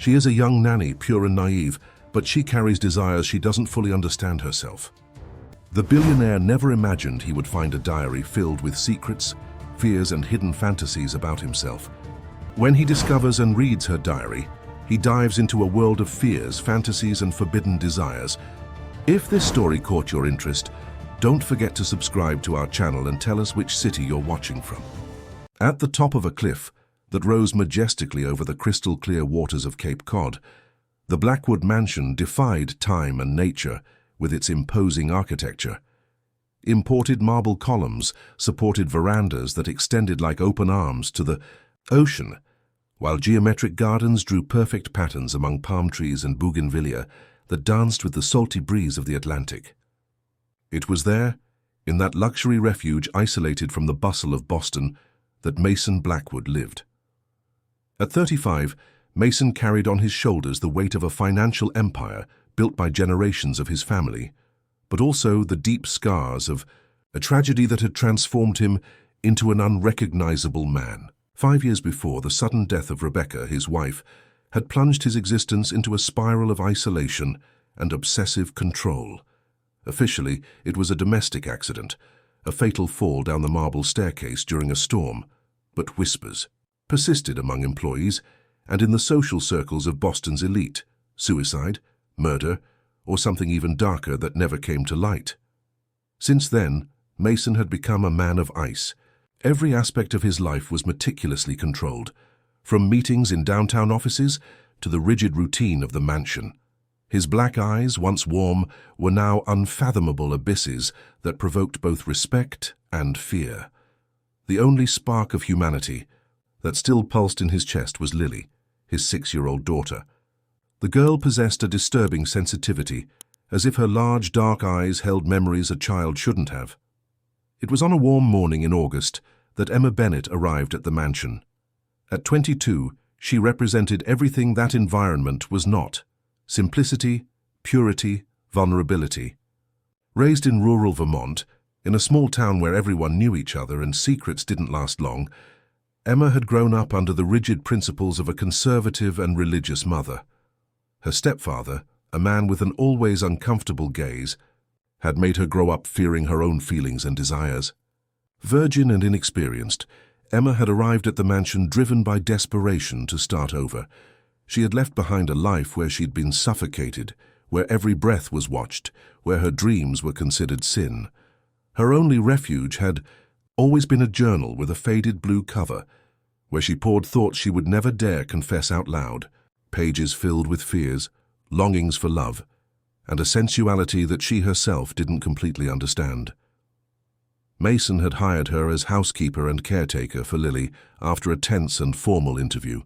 She is a young nanny, pure and naive, but she carries desires she doesn't fully understand herself. The billionaire never imagined he would find a diary filled with secrets, fears, and hidden fantasies about himself. When he discovers and reads her diary, he dives into a world of fears, fantasies, and forbidden desires. If this story caught your interest, don't forget to subscribe to our channel and tell us which city you're watching from. At the top of a cliff that rose majestically over the crystal-clear waters of Cape Cod, the Blackwood mansion defied time and nature with its imposing architecture. Imported marble columns supported verandas that extended like open arms to the ocean, while geometric gardens drew perfect patterns among palm trees and bougainvillea that danced with the salty breeze of the Atlantic. It was there, in that luxury refuge isolated from the bustle of Boston, that Mason Blackwood lived. At 35, Mason carried on his shoulders the weight of a financial empire built by generations of his family, but also the deep scars of a tragedy that had transformed him into an unrecognizable man. 5 years before, the sudden death of Rebecca, his wife, had plunged his existence into a spiral of isolation and obsessive control. Officially, it was a domestic accident, a fatal fall down the marble staircase during a storm, but whispers persisted among employees and in the social circles of Boston's elite: suicide, murder, or something even darker that never came to light. Since then, Mason had become a man of ice. Every aspect of his life was meticulously controlled, from meetings in downtown offices to the rigid routine of the mansion. His black eyes, once warm, were now unfathomable abysses that provoked both respect and fear. The only spark of humanity that still pulsed in his chest was Lily, his 6-year-old daughter. The girl possessed a disturbing sensitivity, as if her large, dark eyes held memories a child shouldn't have. It was on a warm morning in August that Emma Bennett arrived at the mansion. At 22, she represented everything that environment was not: simplicity, purity, vulnerability. Raised in rural Vermont, in a small town where everyone knew each other and secrets didn't last long, Emma had grown up under the rigid principles of a conservative and religious mother. Her stepfather, a man with an always uncomfortable gaze, had made her grow up fearing her own feelings and desires. Virgin and inexperienced, Emma had arrived at the mansion driven by desperation to start over. She had left behind a life where she'd been suffocated, where every breath was watched, where her dreams were considered sin. Her only refuge had always been a journal with a faded blue cover, where she poured thoughts she would never dare confess out loud, pages filled with fears, longings for love, and a sensuality that she herself didn't completely understand. Mason had hired her as housekeeper and caretaker for Lily after a tense and formal interview.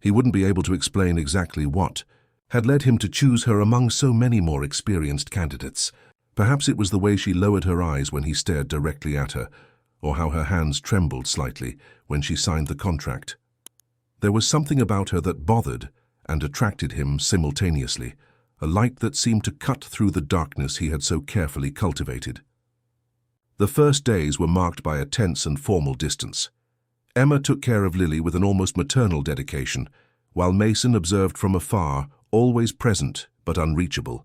He wouldn't be able to explain exactly what had led him to choose her among so many more experienced candidates. Perhaps it was the way she lowered her eyes when he stared directly at her, or how her hands trembled slightly when she signed the contract. There was something about her that bothered and attracted him simultaneously, a light that seemed to cut through the darkness he had so carefully cultivated. The first days were marked by a tense and formal distance. Emma took care of Lily with an almost maternal dedication, while Mason observed from afar, always present but unreachable.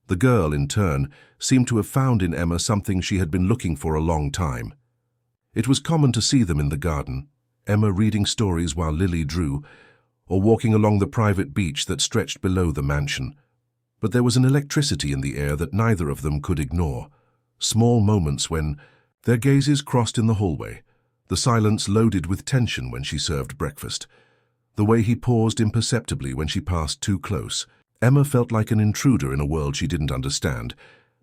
The girl, in turn, seemed to have found in Emma something she had been looking for a long time. It was common to see them in the garden, Emma reading stories while Lily drew, or walking along the private beach that stretched below the mansion. But there was an electricity in the air that neither of them could ignore. Small moments when their gazes crossed in the hallway, the silence loaded with tension when she served breakfast, the way he paused imperceptibly when she passed too close. Emma felt like an intruder in a world she didn't understand,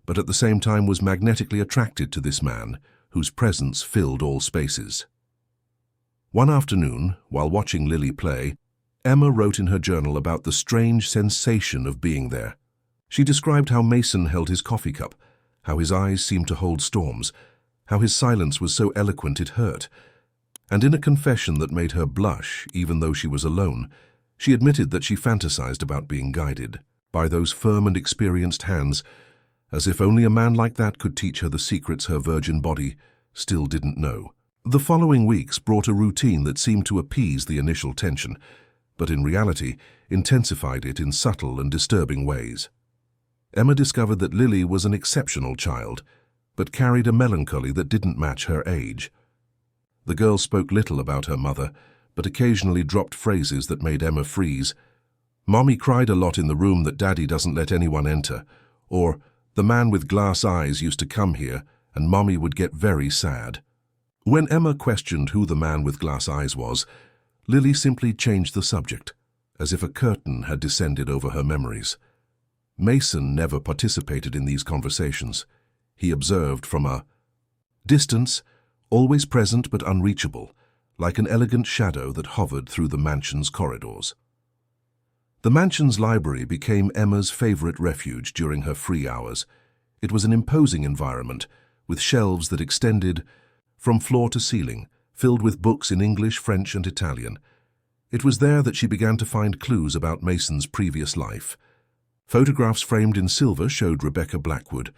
but at the same time was magnetically attracted to this man, whose presence filled all spaces. One afternoon, while watching Lily play, Emma wrote in her journal about the strange sensation of being there. She described how Mason held his coffee cup, how his eyes seemed to hold storms, how his silence was so eloquent it hurt. And in a confession that made her blush, even though she was alone, she admitted that she fantasized about being guided by those firm and experienced hands, as if only a man like that could teach her the secrets her virgin body still didn't know. The following weeks brought a routine that seemed to appease the initial tension. but in reality intensified it in subtle and disturbing ways. Emma discovered that Lily was an exceptional child, but carried a melancholy that didn't match her age. The girl spoke little about her mother, but occasionally dropped phrases that made Emma freeze. "Mommy cried a lot in the room that Daddy doesn't let anyone enter," or "The man with glass eyes used to come here, and Mommy would get very sad." When Emma questioned who the man with glass eyes was, Lily simply changed the subject, as if a curtain had descended over her memories. Mason never participated in these conversations. He observed from a distance, always present but unreachable, like an elegant shadow that hovered through the mansion's corridors. The mansion's library became Emma's favorite refuge during her free hours. It was an imposing environment, with shelves that extended from floor to ceiling, filled with books in English, French, and Italian. It was there that she began to find clues about Mason's previous life. Photographs framed in silver showed Rebecca Blackwood,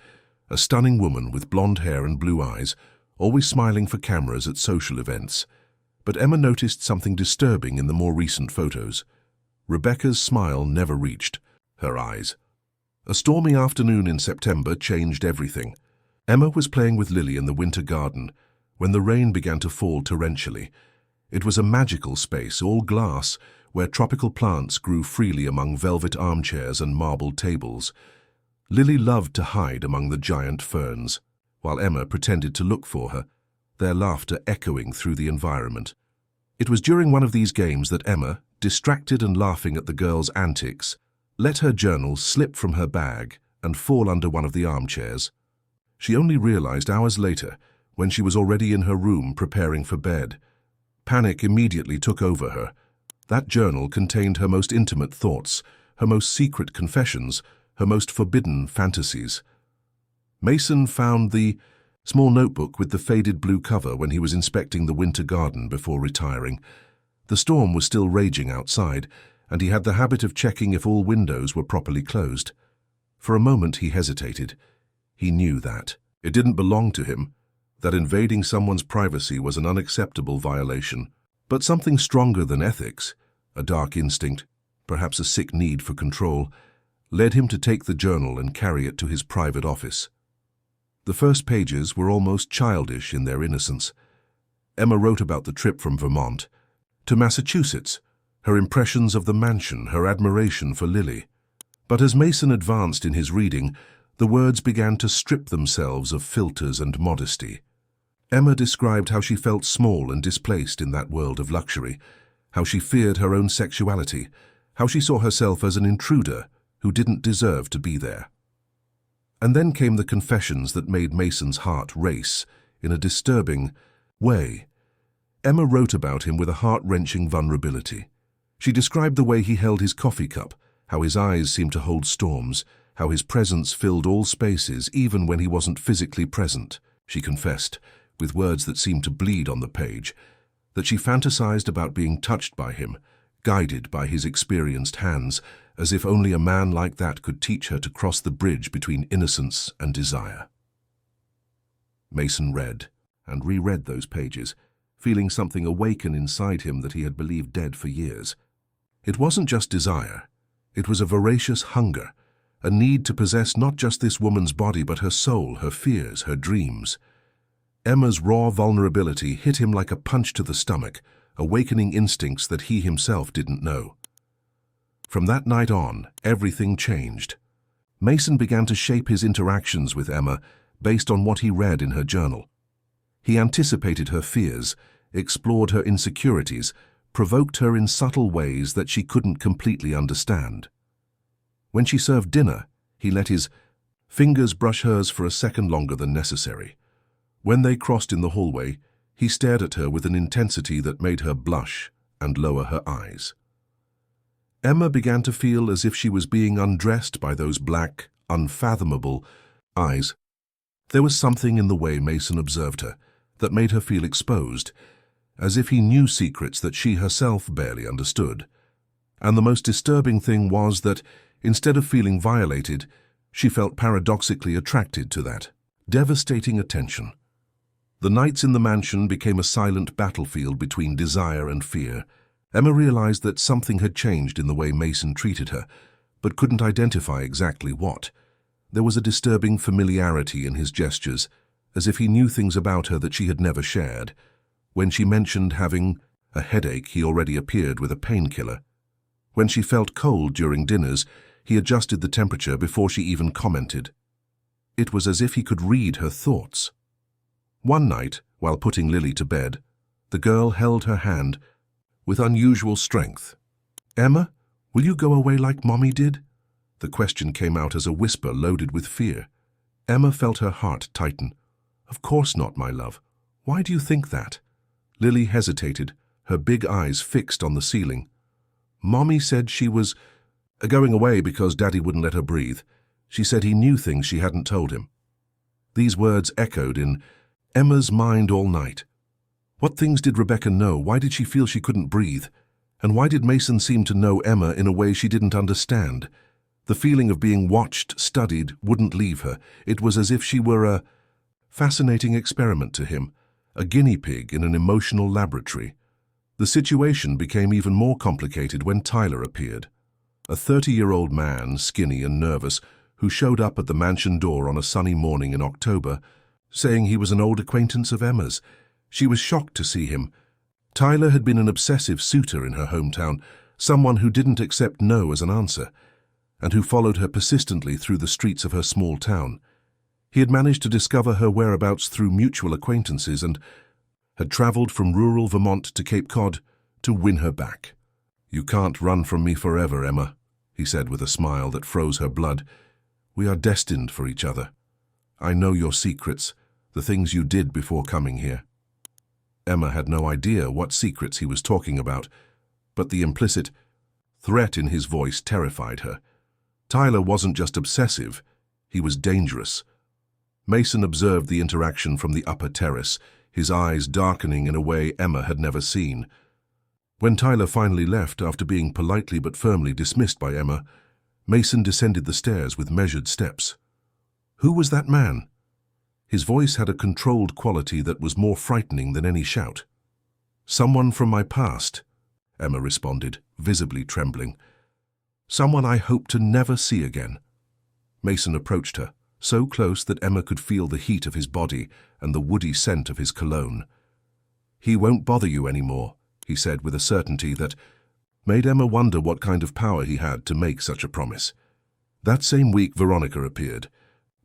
a stunning woman with blonde hair and blue eyes, always smiling for cameras at social events. But Emma noticed something disturbing in the more recent photos. Rebecca's smile never reached her eyes. A stormy afternoon in September changed everything. Emma was playing with Lily in the winter garden when the rain began to fall torrentially. It was a magical space, all glass, where tropical plants grew freely among velvet armchairs and marble tables. Lily loved to hide among the giant ferns, while Emma pretended to look for her, their laughter echoing through the environment. It was during one of these games that Emma, distracted and laughing at the girls' antics, let her journal slip from her bag and fall under one of the armchairs. She only realized hours later, when she was already in her room preparing for bed. Panic immediately took over her. That journal contained her most intimate thoughts, her most secret confessions, her most forbidden fantasies. Mason found the small notebook with the faded blue cover when he was inspecting the winter garden before retiring. The storm was still raging outside, and he had the habit of checking if all windows were properly closed. For a moment he hesitated. He knew that it didn't belong to him, that invading someone's privacy was an unacceptable violation. But something stronger than ethics, a dark instinct, perhaps a sick need for control, led him to take the journal and carry it to his private office. The first pages were almost childish in their innocence. Emma wrote about the trip from Vermont to Massachusetts, her impressions of the mansion, her admiration for Lily. But as Mason advanced in his reading, the words began to strip themselves of filters and modesty. Emma described how she felt small and displaced in that world of luxury, how she feared her own sexuality, how she saw herself as an intruder who didn't deserve to be there. And then came the confessions that made Mason's heart race in a disturbing way. Emma wrote about him with a heart-wrenching vulnerability. She described the way he held his coffee cup, how his eyes seemed to hold storms, how his presence filled all spaces even when he wasn't physically present. She confessed, with words that seemed to bleed on the page, that she fantasized about being touched by him, guided by his experienced hands, as if only a man like that could teach her to cross the bridge between innocence and desire. Mason read and reread those pages, feeling something awaken inside him that he had believed dead for years. It wasn't just desire. It was a voracious hunger, a need to possess not just this woman's body but her soul, her fears, her dreams. Emma's raw vulnerability hit him like a punch to the stomach, awakening instincts that he himself didn't know. From that night on, everything changed. Mason began to shape his interactions with Emma based on what he read in her journal. He anticipated her fears, explored her insecurities, provoked her in subtle ways that she couldn't completely understand. When she served dinner, he let his fingers brush hers for a second longer than necessary. When they crossed in the hallway, he stared at her with an intensity that made her blush and lower her eyes. Emma began to feel as if she was being undressed by those black, unfathomable eyes. There was something in the way Mason observed her that made her feel exposed, as if he knew secrets that she herself barely understood. And the most disturbing thing was that, instead of feeling violated, she felt paradoxically attracted to that devastating attention. The nights in the mansion became a silent battlefield between desire and fear, Emma realized that something had changed in the way Mason treated her, but couldn't identify exactly what. There was a disturbing familiarity in his gestures, as if he knew things about her that she had never shared. When she mentioned having a headache, he already appeared with a painkiller. When she felt cold during dinners, he adjusted the temperature before she even commented. It was as if he could read her thoughts. One night, while putting Lily to bed, the girl held her hand with unusual strength. "Emma, will you go away like Mommy did?" The question came out as a whisper loaded with fear. Emma felt her heart tighten. "Of course not, my love. Why do you think that?" Lily hesitated, her big eyes fixed on the ceiling. "Mommy said she was going away because Daddy wouldn't let her breathe. She said he knew things she hadn't told him." These words echoed in Emma's mind all night. What things did Rebecca know? Why did she feel she couldn't breathe? And why did Mason seem to know Emma in a way she didn't understand? The feeling of being watched, studied, wouldn't leave her. It was as if she were a fascinating experiment to him, a guinea pig in an emotional laboratory. The situation became even more complicated when Tyler appeared. A 30-year-old man, skinny and nervous, who showed up at the mansion door on a sunny morning in October, saying he was an old acquaintance of Emma's. She was shocked to see him. Tyler had been an obsessive suitor in her hometown, someone who didn't accept no as an answer, and who followed her persistently through the streets of her small town. He had managed to discover her whereabouts through mutual acquaintances and had traveled from rural Vermont to Cape Cod to win her back. "You can't run from me forever, Emma," he said with a smile that froze her blood. "We are destined for each other. I know your secrets, the things you did before coming here." Emma had no idea what secrets he was talking about, but the implicit threat in his voice terrified her. Tyler wasn't just obsessive, he was dangerous. Mason observed the interaction from the upper terrace, his eyes darkening in a way Emma had never seen. When Tyler finally left after being politely but firmly dismissed by Emma, Mason descended the stairs with measured steps. Who was that man? His voice had a controlled quality that was more frightening than any shout. "Someone from my past," Emma responded, visibly trembling. "Someone I hope to never see again." Mason approached her, so close that Emma could feel the heat of his body and the woody scent of his cologne. "He won't bother you anymore," he said with a certainty that made Emma wonder what kind of power he had to make such a promise. That same week, Veronica appeared.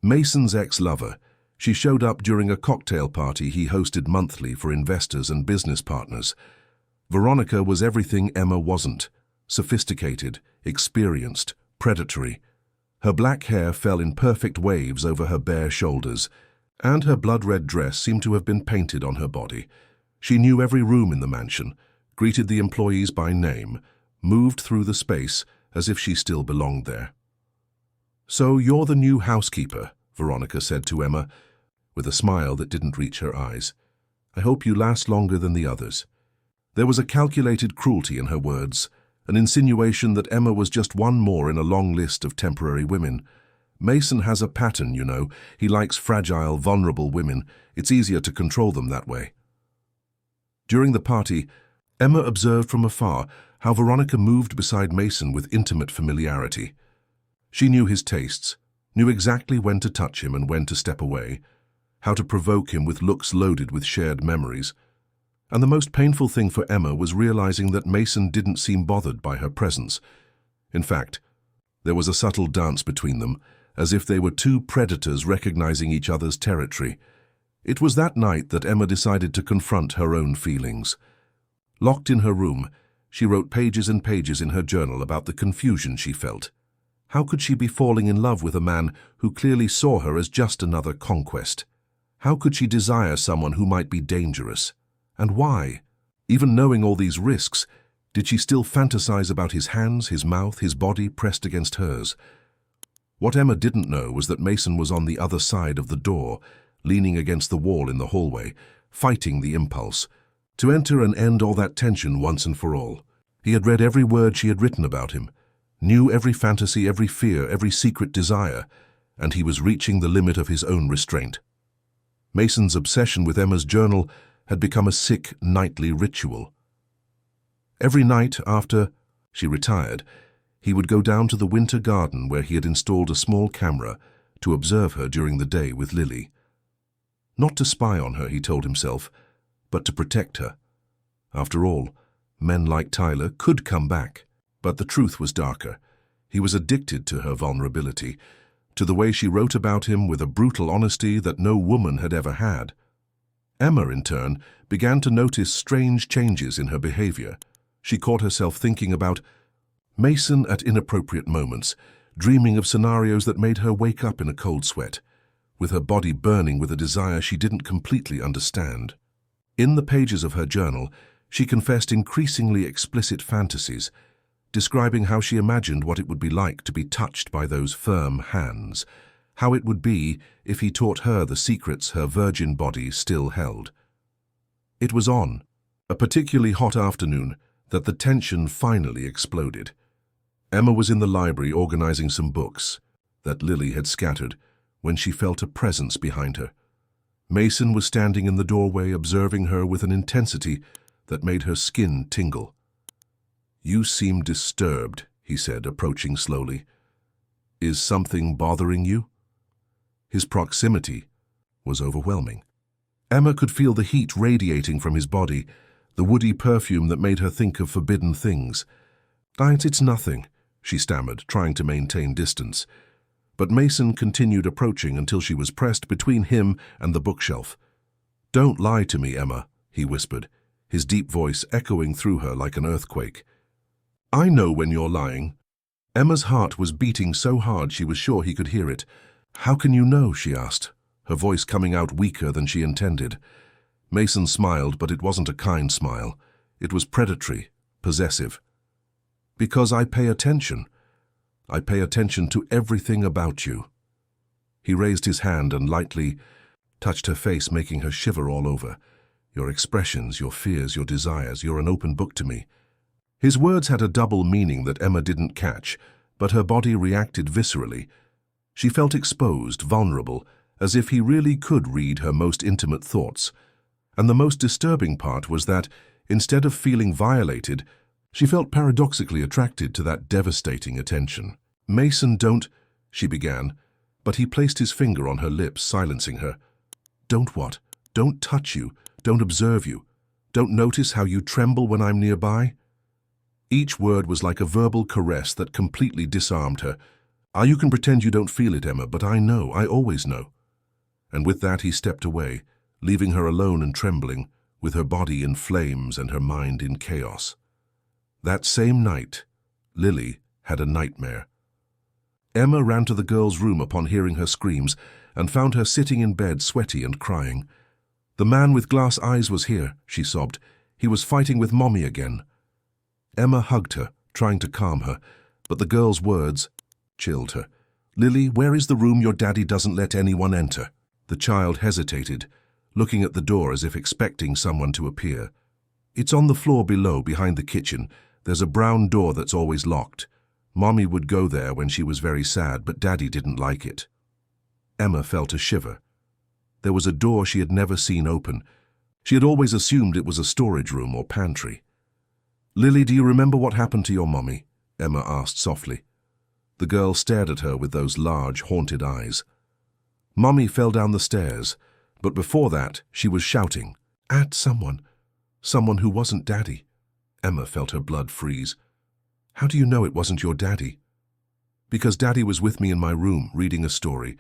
Mason's ex-lover. She showed up during a cocktail party he hosted monthly for investors and business partners. Veronica was everything Emma wasn't: sophisticated, experienced, predatory. Her black hair fell in perfect waves over her bare shoulders, and her blood-red dress seemed to have been painted on her body. She knew every room in the mansion, greeted the employees by name, moved through the space as if she still belonged there. "So you're the new housekeeper," Veronica said to Emma, with a smile that didn't reach her eyes. "I hope you last longer than the others." There was a calculated cruelty in her words, an insinuation that Emma was just one more in a long list of temporary women. "Mason has a pattern, you know. He likes fragile, vulnerable women. It's easier to control them that way." During the party, Emma observed from afar how Veronica moved beside Mason with intimate familiarity. She knew his tastes, knew exactly when to touch him and when to step away, how to provoke him with looks loaded with shared memories. And the most painful thing for Emma was realizing that Mason didn't seem bothered by her presence. In fact, there was a subtle dance between them, as if they were two predators recognizing each other's territory. It was that night that Emma decided to confront her own feelings. Locked in her room, she wrote pages and pages in her journal about the confusion she felt. How could she be falling in love with a man who clearly saw her as just another conquest? How could she desire someone who might be dangerous? And why? Even knowing all these risks, did she still fantasize about his hands, his mouth, his body pressed against hers? What Emma didn't know was that Mason was on the other side of the door, leaning against the wall in the hallway, fighting the impulse to enter and end all that tension once and for all. He had read every word she had written about him, knew every fantasy, every fear, every secret desire, and he was reaching the limit of his own restraint. Mason's obsession with Emma's journal had become a sick, nightly ritual. Every night after she retired, he would go down to the winter garden where he had installed a small camera to observe her during the day with Lily. Not to spy on her, he told himself, but to protect her. After all, men like Tyler could come back. But the truth was darker. He was addicted to her vulnerability, to the way she wrote about him with a brutal honesty that no woman had ever had. Emma, in turn, began to notice strange changes in her behavior. She caught herself thinking about Mason at inappropriate moments, dreaming of scenarios that made her wake up in a cold sweat, with her body burning with a desire she didn't completely understand. In the pages of her journal, she confessed increasingly explicit fantasies, describing how she imagined what it would be like to be touched by those firm hands, how it would be if he taught her the secrets her virgin body still held. It was on a particularly hot afternoon that the tension finally exploded. Emma was in the library organizing some books that Lily had scattered when she felt a presence behind her. Mason was standing in the doorway observing her with an intensity that made her skin tingle. "You seem disturbed," he said, approaching slowly. "Is something bothering you?" His proximity was overwhelming. Emma could feel the heat radiating from his body, the woody perfume that made her think of forbidden things. It's nothing," she stammered, trying to maintain distance. But Mason continued approaching until she was pressed between him and the bookshelf. "Don't lie to me, Emma," he whispered, his deep voice echoing through her like an earthquake. "I know when you're lying." Emma's heart was beating so hard she was sure he could hear it. "How can you know?" she asked, her voice coming out weaker than she intended. Mason smiled, but it wasn't a kind smile. It was predatory, possessive. "Because I pay attention. I pay attention to everything about you." He raised his hand and lightly touched her face, making her shiver all over. "Your expressions, your fears, your desires, you're an open book to me." His words had a double meaning that Emma didn't catch, but her body reacted viscerally. She felt exposed, vulnerable, as if he really could read her most intimate thoughts. And the most disturbing part was that, instead of feeling violated, she felt paradoxically attracted to that devastating attention. "Mason, don't," she began, but he placed his finger on her lips, silencing her. "Don't what? Don't touch you, don't observe you, don't notice how you tremble when I'm nearby?" Each word was like a verbal caress that completely disarmed her. "You can pretend you don't feel it, Emma, but I know, I always know." And with that he stepped away, leaving her alone and trembling, with her body in flames and her mind in chaos. That same night, Lily had a nightmare. Emma ran to the girl's room upon hearing her screams and found her sitting in bed, sweaty and crying. "The man with glass eyes was here," she sobbed. "He was fighting with Mommy again." Emma hugged her, trying to calm her, but the girl's words chilled her. "Lily, where is the room your daddy doesn't let anyone enter?" The child hesitated, looking at the door as if expecting someone to appear. "It's on the floor below, behind the kitchen. There's a brown door that's always locked. Mommy would go there when she was very sad, but Daddy didn't like it." Emma felt a shiver. There was a door she had never seen open. She had always assumed it was a storage room or pantry. "Lily, do you remember what happened to your mommy?" Emma asked softly. The girl stared at her with those large, haunted eyes. "Mommy fell down the stairs, but before that she was shouting at someone who wasn't Daddy." Emma felt her blood freeze. "How do you know it wasn't your daddy?" "Because Daddy was with me in my room, reading a story.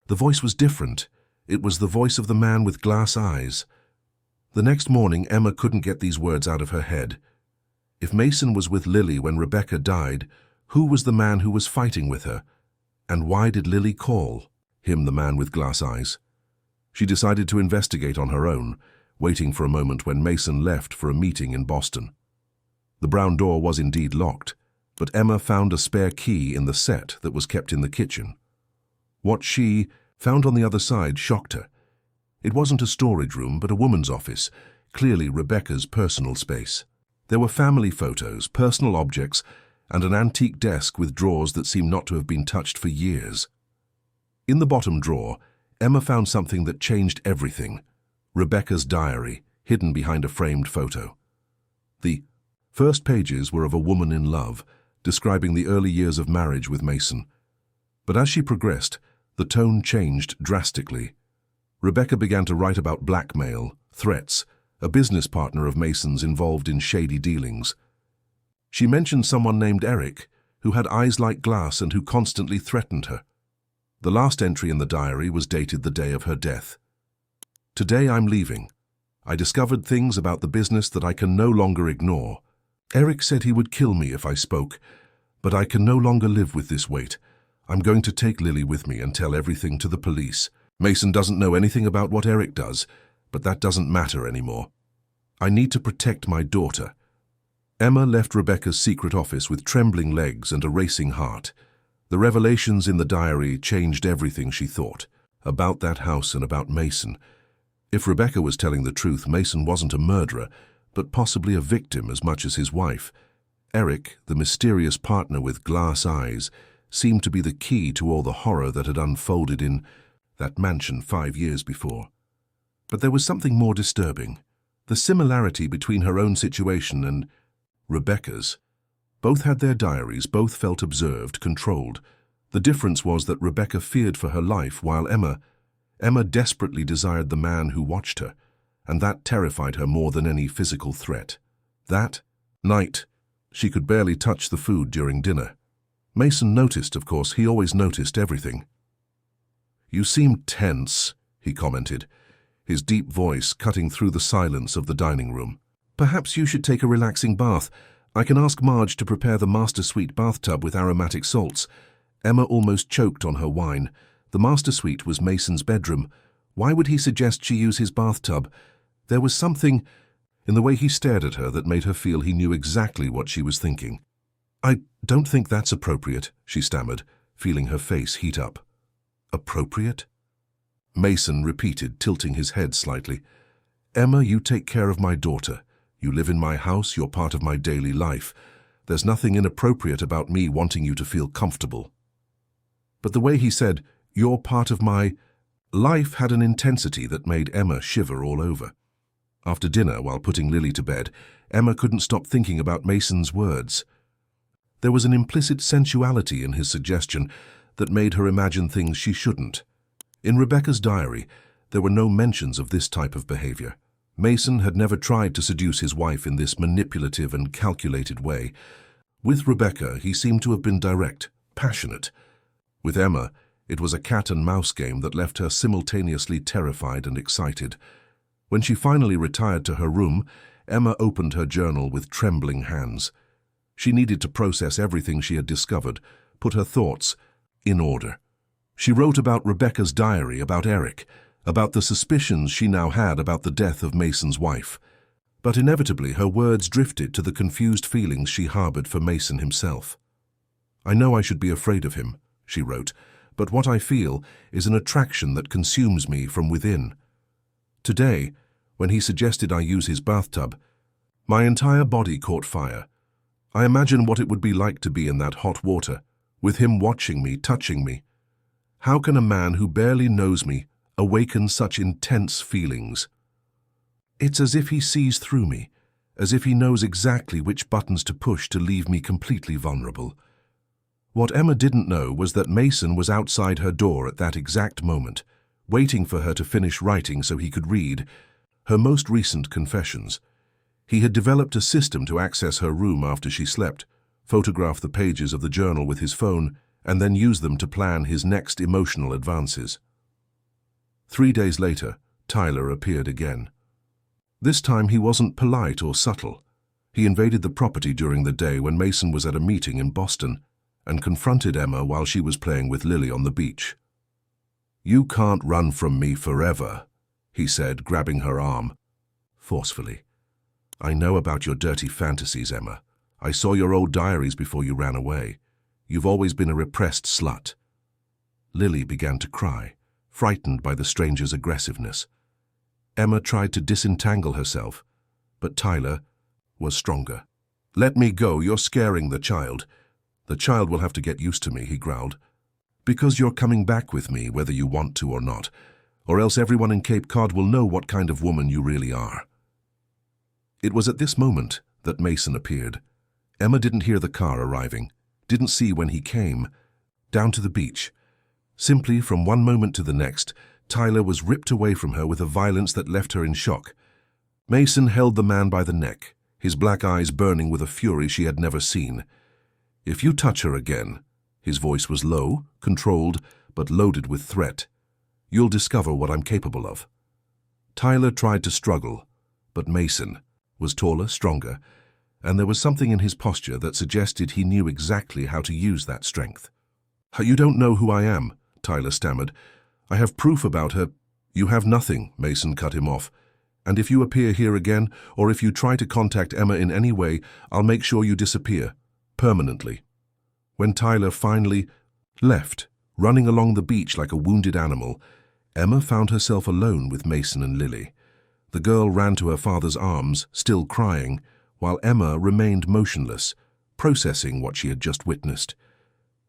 The voice was different. It was the voice of the man with glass eyes." The next morning, Emma couldn't get these words out of her head. If Mason was with Lily when Rebecca died, who was the man who was fighting with her? And why did Lily call him the man with glass eyes? She decided to investigate on her own, waiting for a moment when Mason left for a meeting in Boston. The brown door was indeed locked, but Emma found a spare key in the set that was kept in the kitchen. What she found on the other side shocked her. It wasn't a storage room, but a woman's office, clearly Rebecca's personal space. There were family photos, personal objects, and an antique desk with drawers that seemed not to have been touched for years. In the bottom drawer, Emma found something that changed everything: Rebecca's diary, hidden behind a framed photo. The First pages were of a woman in love, describing the early years of marriage with Mason. But as she progressed, the tone changed drastically. Rebecca began to write about blackmail, threats, a business partner of Mason's involved in shady dealings. She mentioned someone named Eric, who had eyes like glass and who constantly threatened her. The last entry in the diary was dated the day of her death. "Today I'm leaving. I discovered things about the business that I can no longer ignore. Eric said he would kill me if I spoke, but I can no longer live with this weight. I'm going to take Lily with me and tell everything to the police. Mason doesn't know anything about what Eric does, but that doesn't matter anymore. I need to protect my daughter." Emma left Rebecca's secret office with trembling legs and a racing heart. The revelations in the diary changed everything she thought about that house and about Mason. If Rebecca was telling the truth, Mason wasn't a murderer, but possibly a victim as much as his wife. Eric, the mysterious partner with glass eyes, seemed to be the key to all the horror that had unfolded in that mansion 5 years before. But there was something more disturbing. The similarity between her own situation and Rebecca's. Both had their diaries, both felt observed, controlled. The difference was that Rebecca feared for her life, while Emma desperately desired the man who watched her, and that terrified her more than any physical threat. That night, she could barely touch the food during dinner. Mason noticed, of course, he always noticed everything. "You seem tense," he commented, his deep voice cutting through the silence of the dining room. "Perhaps you should take a relaxing bath. I can ask Marge to prepare the master suite bathtub with aromatic salts." Emma almost choked on her wine. The master suite was Mason's bedroom. Why would he suggest she use his bathtub? There was something in the way he stared at her that made her feel he knew exactly what she was thinking. "I don't think that's appropriate," she stammered, feeling her face heat up. "Appropriate?" Mason repeated, tilting his head slightly. "Emma, you take care of my daughter. You live in my house, you're part of my daily life. There's nothing inappropriate about me wanting you to feel comfortable." But the way he said, "You're part of my life," had an intensity that made Emma shiver all over. After dinner, while putting Lily to bed, Emma couldn't stop thinking about Mason's words. There was an implicit sensuality in his suggestion that made her imagine things she shouldn't. In Rebecca's diary, there were no mentions of this type of behavior. Mason had never tried to seduce his wife in this manipulative and calculated way. With Rebecca, he seemed to have been direct, passionate. With Emma, it was a cat-and-mouse game that left her simultaneously terrified and excited. When she finally retired to her room, Emma opened her journal with trembling hands. She needed to process everything she had discovered, put her thoughts in order. She wrote about Rebecca's diary, about Eric, about the suspicions she now had about the death of Mason's wife. But inevitably, her words drifted to the confused feelings she harbored for Mason himself. "I know I should be afraid of him," she wrote, "but what I feel is an attraction that consumes me from within. Today, when he suggested I use his bathtub, my entire body caught fire. I imagine what it would be like to be in that hot water, with him watching me, touching me. How can a man who barely knows me awaken such intense feelings? It's as if he sees through me, as if he knows exactly which buttons to push to leave me completely vulnerable." What Emma didn't know was that Mason was outside her door at that exact moment, waiting for her to finish writing so he could read her most recent confessions. He had developed a system to access her room after she slept, photograph the pages of the journal with his phone, and then use them to plan his next emotional advances. 3 days later, Tyler appeared again. This time he wasn't polite or subtle. He invaded the property during the day when Mason was at a meeting in Boston and confronted Emma while she was playing with Lily on the beach. "You can't run from me forever," he said, grabbing her arm forcefully. "I know about your dirty fantasies, Emma. I saw your old diaries before you ran away. You've always been a repressed slut." Lily began to cry, frightened by the stranger's aggressiveness. Emma tried to disentangle herself, but Tyler was stronger. "Let me go, you're scaring the child." "The child will have to get used to me," he growled. "Because you're coming back with me, whether you want to or not, or else everyone in Cape Cod will know what kind of woman you really are." It was at this moment that Mason appeared. Emma didn't hear the car arriving, didn't see when he came. Down to the beach. Simply from one moment to the next, Tyler was ripped away from her with a violence that left her in shock. Mason held the man by the neck, his black eyes burning with a fury she had never seen. "If you touch her again," his voice was low, controlled, but loaded with threat, "you'll discover what I'm capable of." Tyler tried to struggle, but Mason was taller, stronger, and there was something in his posture that suggested he knew exactly how to use that strength. "You don't know who I am," Tyler stammered. "I have proof about her." "You have nothing," Mason cut him off. "And if you appear here again, or if you try to contact Emma in any way, I'll make sure you disappear. Permanently." When Tyler finally left, running along the beach like a wounded animal, Emma found herself alone with Mason and Lily. The girl ran to her father's arms, still crying, while Emma remained motionless, processing what she had just witnessed.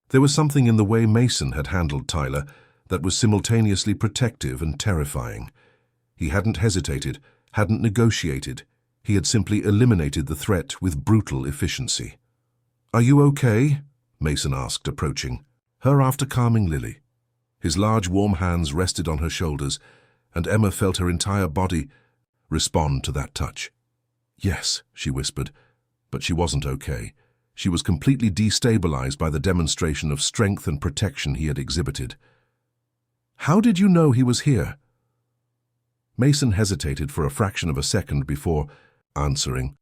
There was something in the way Mason had handled Tyler that was simultaneously protective and terrifying. He hadn't hesitated, hadn't negotiated. He had simply eliminated the threat with brutal efficiency. "Are you okay?" Mason asked, approaching her after calming Lily. His large, warm hands rested on her shoulders, and Emma felt her entire body respond to that touch. "Yes," she whispered, but she wasn't okay. She was completely destabilized by the demonstration of strength and protection he had exhibited. "How did you know he was here?" Mason hesitated for a fraction of a second before answering.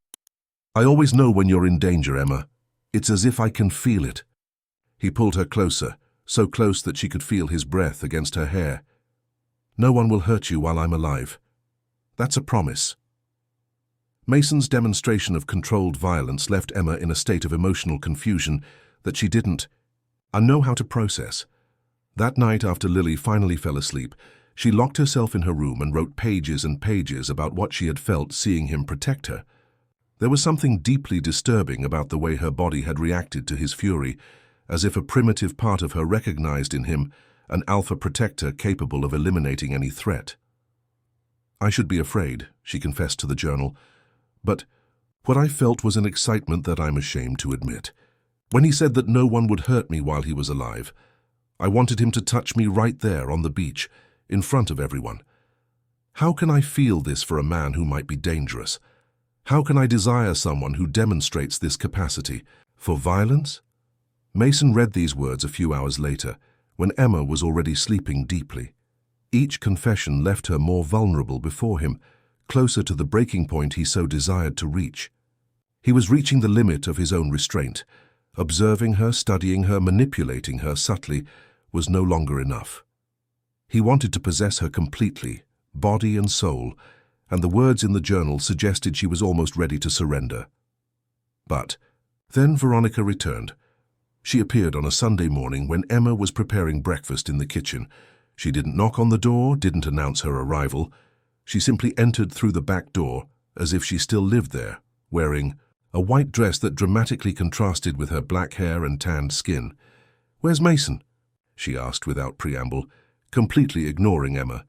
"I always know when you're in danger, Emma. It's as if I can feel it." He pulled her closer, so close that she could feel his breath against her hair. "No one will hurt you while I'm alive. That's a promise." Mason's demonstration of controlled violence left Emma in a state of emotional confusion that she didn't know how to process. That night, after Lily finally fell asleep, she locked herself in her room and wrote pages and pages about what she had felt seeing him protect her. There was something deeply disturbing about the way her body had reacted to his fury, as if a primitive part of her recognized in him an alpha protector capable of eliminating any threat. "I should be afraid," she confessed to the journal, "but what I felt was an excitement that I'm ashamed to admit. When he said that no one would hurt me while he was alive, I wanted him to touch me right there on the beach, in front of everyone. How can I feel this for a man who might be dangerous? How can I desire someone who demonstrates this capacity for violence?" Mason read these words a few hours later, when Emma was already sleeping deeply. Each confession left her more vulnerable before him, closer to the breaking point he so desired to reach. He was reaching the limit of his own restraint. Observing her, studying her, manipulating her subtly was no longer enough. He wanted to possess her completely, body and soul, and the words in the journal suggested she was almost ready to surrender. But then Veronica returned. She appeared on a Sunday morning when Emma was preparing breakfast in the kitchen. She didn't knock on the door, didn't announce her arrival. She simply entered through the back door, as if she still lived there, wearing a white dress that dramatically contrasted with her black hair and tanned skin. "Where's Mason?" she asked without preamble, completely ignoring Emma.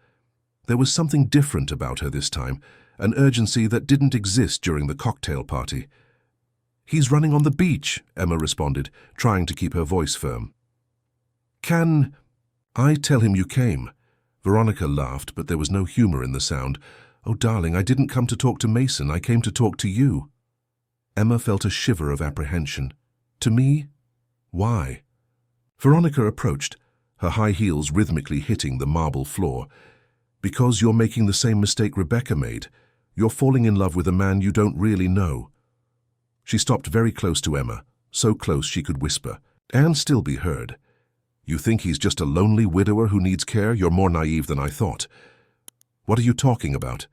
There was something different about her this time, an urgency that didn't exist during the cocktail party. "He's running on the beach," Emma responded, trying to keep her voice firm. "Can I tell him you came?" Veronica laughed, but there was no humor in the sound. "Oh, darling, I didn't come to talk to Mason. I came to talk to you." Emma felt a shiver of apprehension. "To me? Why?" Veronica approached, her high heels rhythmically hitting the marble floor. "Because you're making the same mistake Rebecca made. You're falling in love with a man you don't really know." She stopped very close to Emma, so close she could whisper, and still be heard. "You think he's just a lonely widower who needs care? You're more naive than I thought." "What are you talking about?"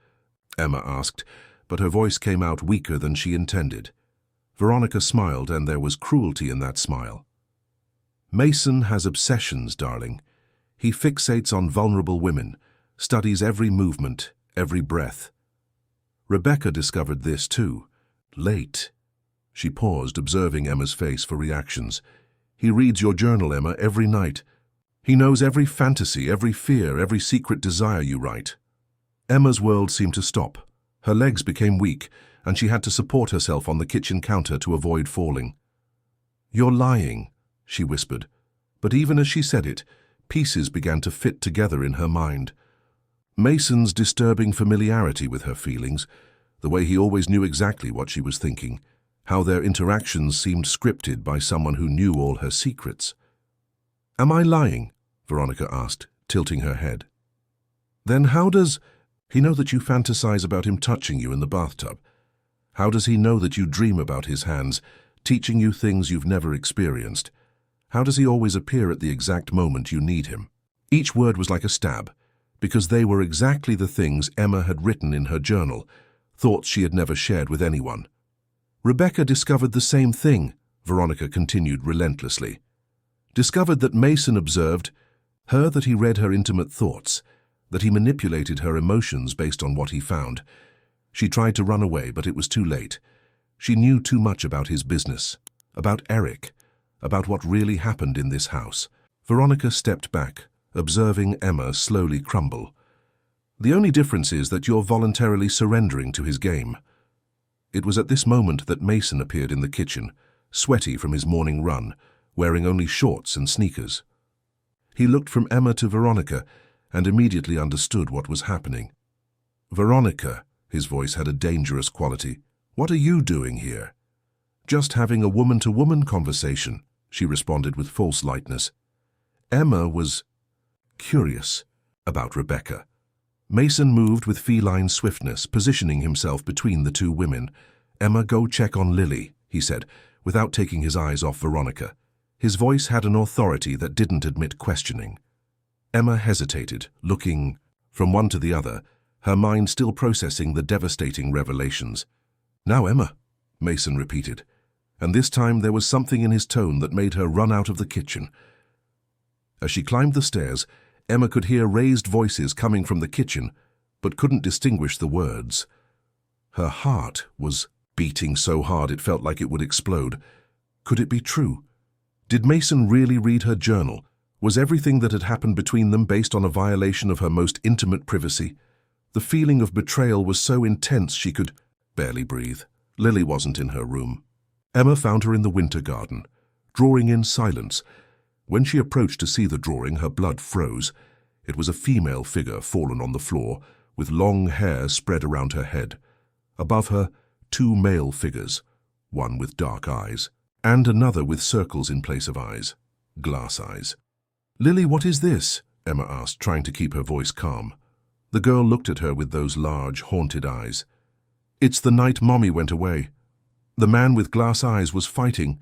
Emma asked, but her voice came out weaker than she intended. Veronica smiled, and there was cruelty in that smile. "Mason has obsessions, darling. He fixates on vulnerable women, studies every movement, every breath. Rebecca discovered this too, late." She paused, observing Emma's face for reactions. "He reads your journal, Emma, every night. He knows every fantasy, every fear, every secret desire you write." Emma's world seemed to stop. Her legs became weak, and she had to support herself on the kitchen counter to avoid falling. "You're lying," she whispered, but even as she said it, pieces began to fit together in her mind. Mason's disturbing familiarity with her feelings, the way he always knew exactly what she was thinking, how their interactions seemed scripted by someone who knew all her secrets. "Am I lying?" Veronica asked, tilting her head. "Then how does he know that you fantasize about him touching you in the bathtub? How does he know that you dream about his hands, teaching you things you've never experienced? How does he always appear at the exact moment you need him?" Each word was like a stab, because they were exactly the things Emma had written in her journal, thoughts she had never shared with anyone. "Rebecca discovered the same thing," Veronica continued relentlessly. "Discovered that Mason observed her, that he read her intimate thoughts, that he manipulated her emotions based on what he found. She tried to run away, but it was too late. She knew too much about his business, about Eric, about what really happened in this house." Veronica stepped back, observing Emma slowly crumble. "The only difference is that you're voluntarily surrendering to his game." It was at this moment that Mason appeared in the kitchen, sweaty from his morning run, wearing only shorts and sneakers. He looked from Emma to Veronica and immediately understood what was happening. "Veronica," his voice had a dangerous quality, "what are you doing here?" "Just having a woman-to-woman conversation," she responded with false lightness. Emma was curious about Rebecca. Mason moved with feline swiftness, positioning himself between the two women. "Emma, go check on Lily," he said, without taking his eyes off Veronica. His voice had an authority that didn't admit questioning. Emma hesitated, looking from one to the other, her mind still processing the devastating revelations. "Now, Emma," Mason repeated, and this time there was something in his tone that made her run out of the kitchen. As she climbed the stairs, Emma could hear raised voices coming from the kitchen, but couldn't distinguish the words. Her heart was beating so hard it felt like it would explode. Could it be true? Did Mason really read her journal? Was everything that had happened between them based on a violation of her most intimate privacy? The feeling of betrayal was so intense she could barely breathe. Lily wasn't in her room. Emma found her in the winter garden, drawing in silence. When she approached to see the drawing, her blood froze. It was a female figure fallen on the floor, with long hair spread around her head. Above her, two male figures, one with dark eyes, and another with circles in place of eyes, glass eyes. "Lily, what is this?" Emma asked, trying to keep her voice calm. The girl looked at her with those large, haunted eyes. "It's the night Mommy went away. The man with glass eyes was fighting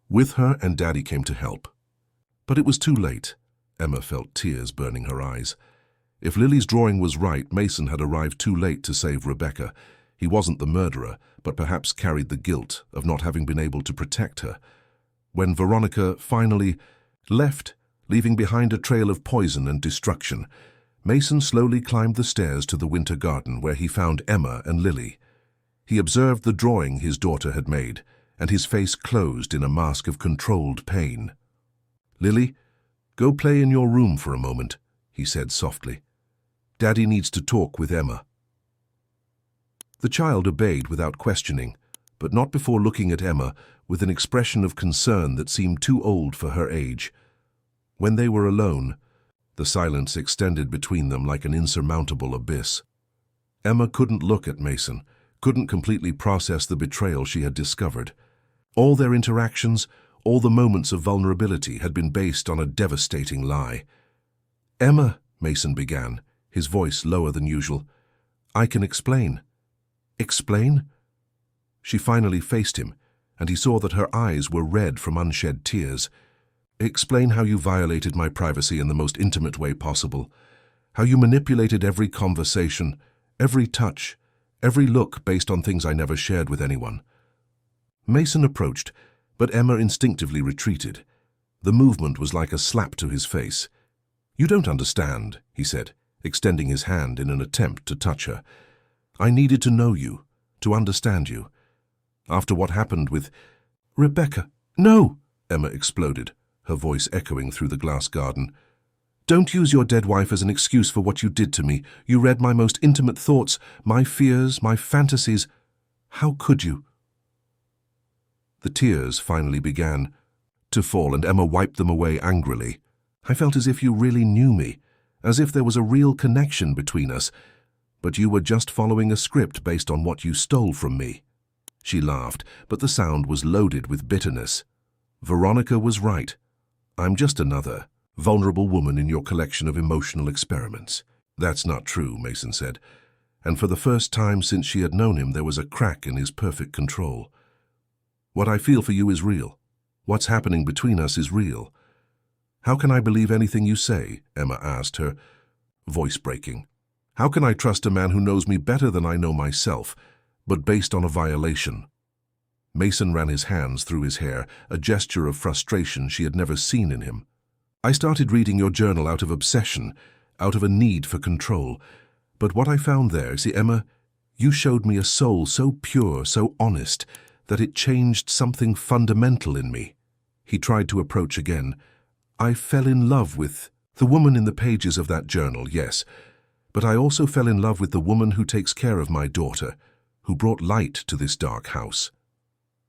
with her, and Daddy came to help. But it was too late." Emma felt tears burning her eyes. If Lily's drawing was right, Mason had arrived too late to save Rebecca. He wasn't the murderer, but perhaps carried the guilt of not having been able to protect her. When Veronica finally left, leaving behind a trail of poison and destruction, Mason slowly climbed the stairs to the winter garden where he found Emma and Lily. He observed the drawing his daughter had made, and his face closed in a mask of controlled pain. "Lily, go play in your room for a moment," he said softly. "Daddy needs to talk with Emma." The child obeyed without questioning, but not before looking at Emma with an expression of concern that seemed too old for her age. When they were alone, the silence extended between them like an insurmountable abyss. Emma couldn't look at Mason, couldn't completely process the betrayal she had discovered. All their interactions, all the moments of vulnerability had been based on a devastating lie. "Emma," Mason began, his voice lower than usual, "I can explain." "Explain?" She finally faced him, and he saw that her eyes were red from unshed tears. "Explain how you violated my privacy in the most intimate way possible. How you manipulated every conversation, every touch, every look based on things I never shared with anyone." Mason approached, but Emma instinctively retreated. The movement was like a slap to his face. "You don't understand," he said, extending his hand in an attempt to touch her. "I needed to know you, to understand you. After what happened with Rebecca—" "No!" Emma exploded, her voice echoing through the glass garden. "Don't use your dead wife as an excuse for what you did to me. You read my most intimate thoughts, my fears, my fantasies." How could you? The tears finally began to fall, and Emma wiped them away angrily. I felt as if you really knew me, as if there was a real connection between us, but you were just following a script based on what you stole from me. She laughed, but the sound was loaded with bitterness. Veronica was right. I'm just another vulnerable woman in your collection of emotional experiments. That's not true, Mason said, and for the first time since she had known him, there was a crack in his perfect control. What I feel for you is real. What's happening between us is real. How can I believe anything you say? Emma asked, her voice breaking. How can I trust a man who knows me better than I know myself, but based on a violation? Mason ran his hands through his hair, a gesture of frustration she had never seen in him. I started reading your journal out of obsession, out of a need for control. But what I found there, see, Emma, you showed me a soul so pure, so honest, that it changed something fundamental in me. He tried to approach again. I fell in love with the woman in the pages of that journal, yes, but I also fell in love with the woman who takes care of my daughter, who brought light to this dark house.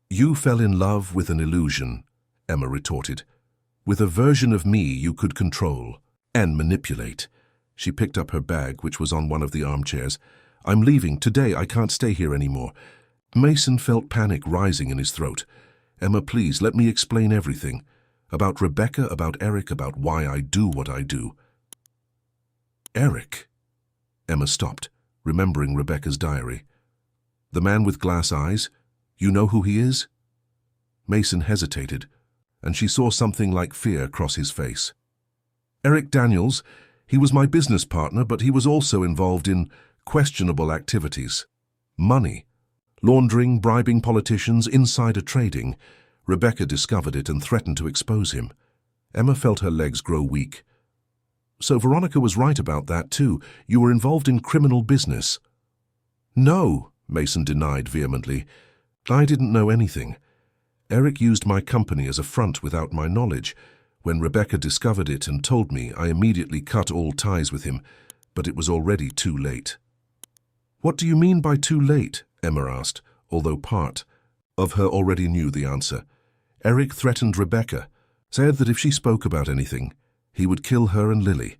You fell in love with an illusion, Emma retorted, with a version of me you could control and manipulate. She picked up her bag, which was on one of the armchairs. I'm leaving. Today I can't stay here anymore. Mason felt panic rising in his throat. Emma, please, let me explain everything. About Rebecca, about Eric, about why I do what I do. Eric? Emma stopped, remembering Rebecca's diary. The man with glass eyes? You know who he is? Mason hesitated, and she saw something like fear cross his face. Eric Daniels, he was my business partner, but he was also involved in questionable activities. Money, laundering, bribing politicians, insider trading. Rebecca discovered it and threatened to expose him. Emma felt her legs grow weak. So Veronica was right about that too. You were involved in criminal business. No, Mason denied vehemently. I didn't know anything. Eric used my company as a front without my knowledge. When Rebecca discovered it and told me, I immediately cut all ties with him, but it was already too late. What do you mean by too late? Emma asked, although part of her already knew the answer. Eric threatened Rebecca, said that if she spoke about anything, he would kill her and Lily.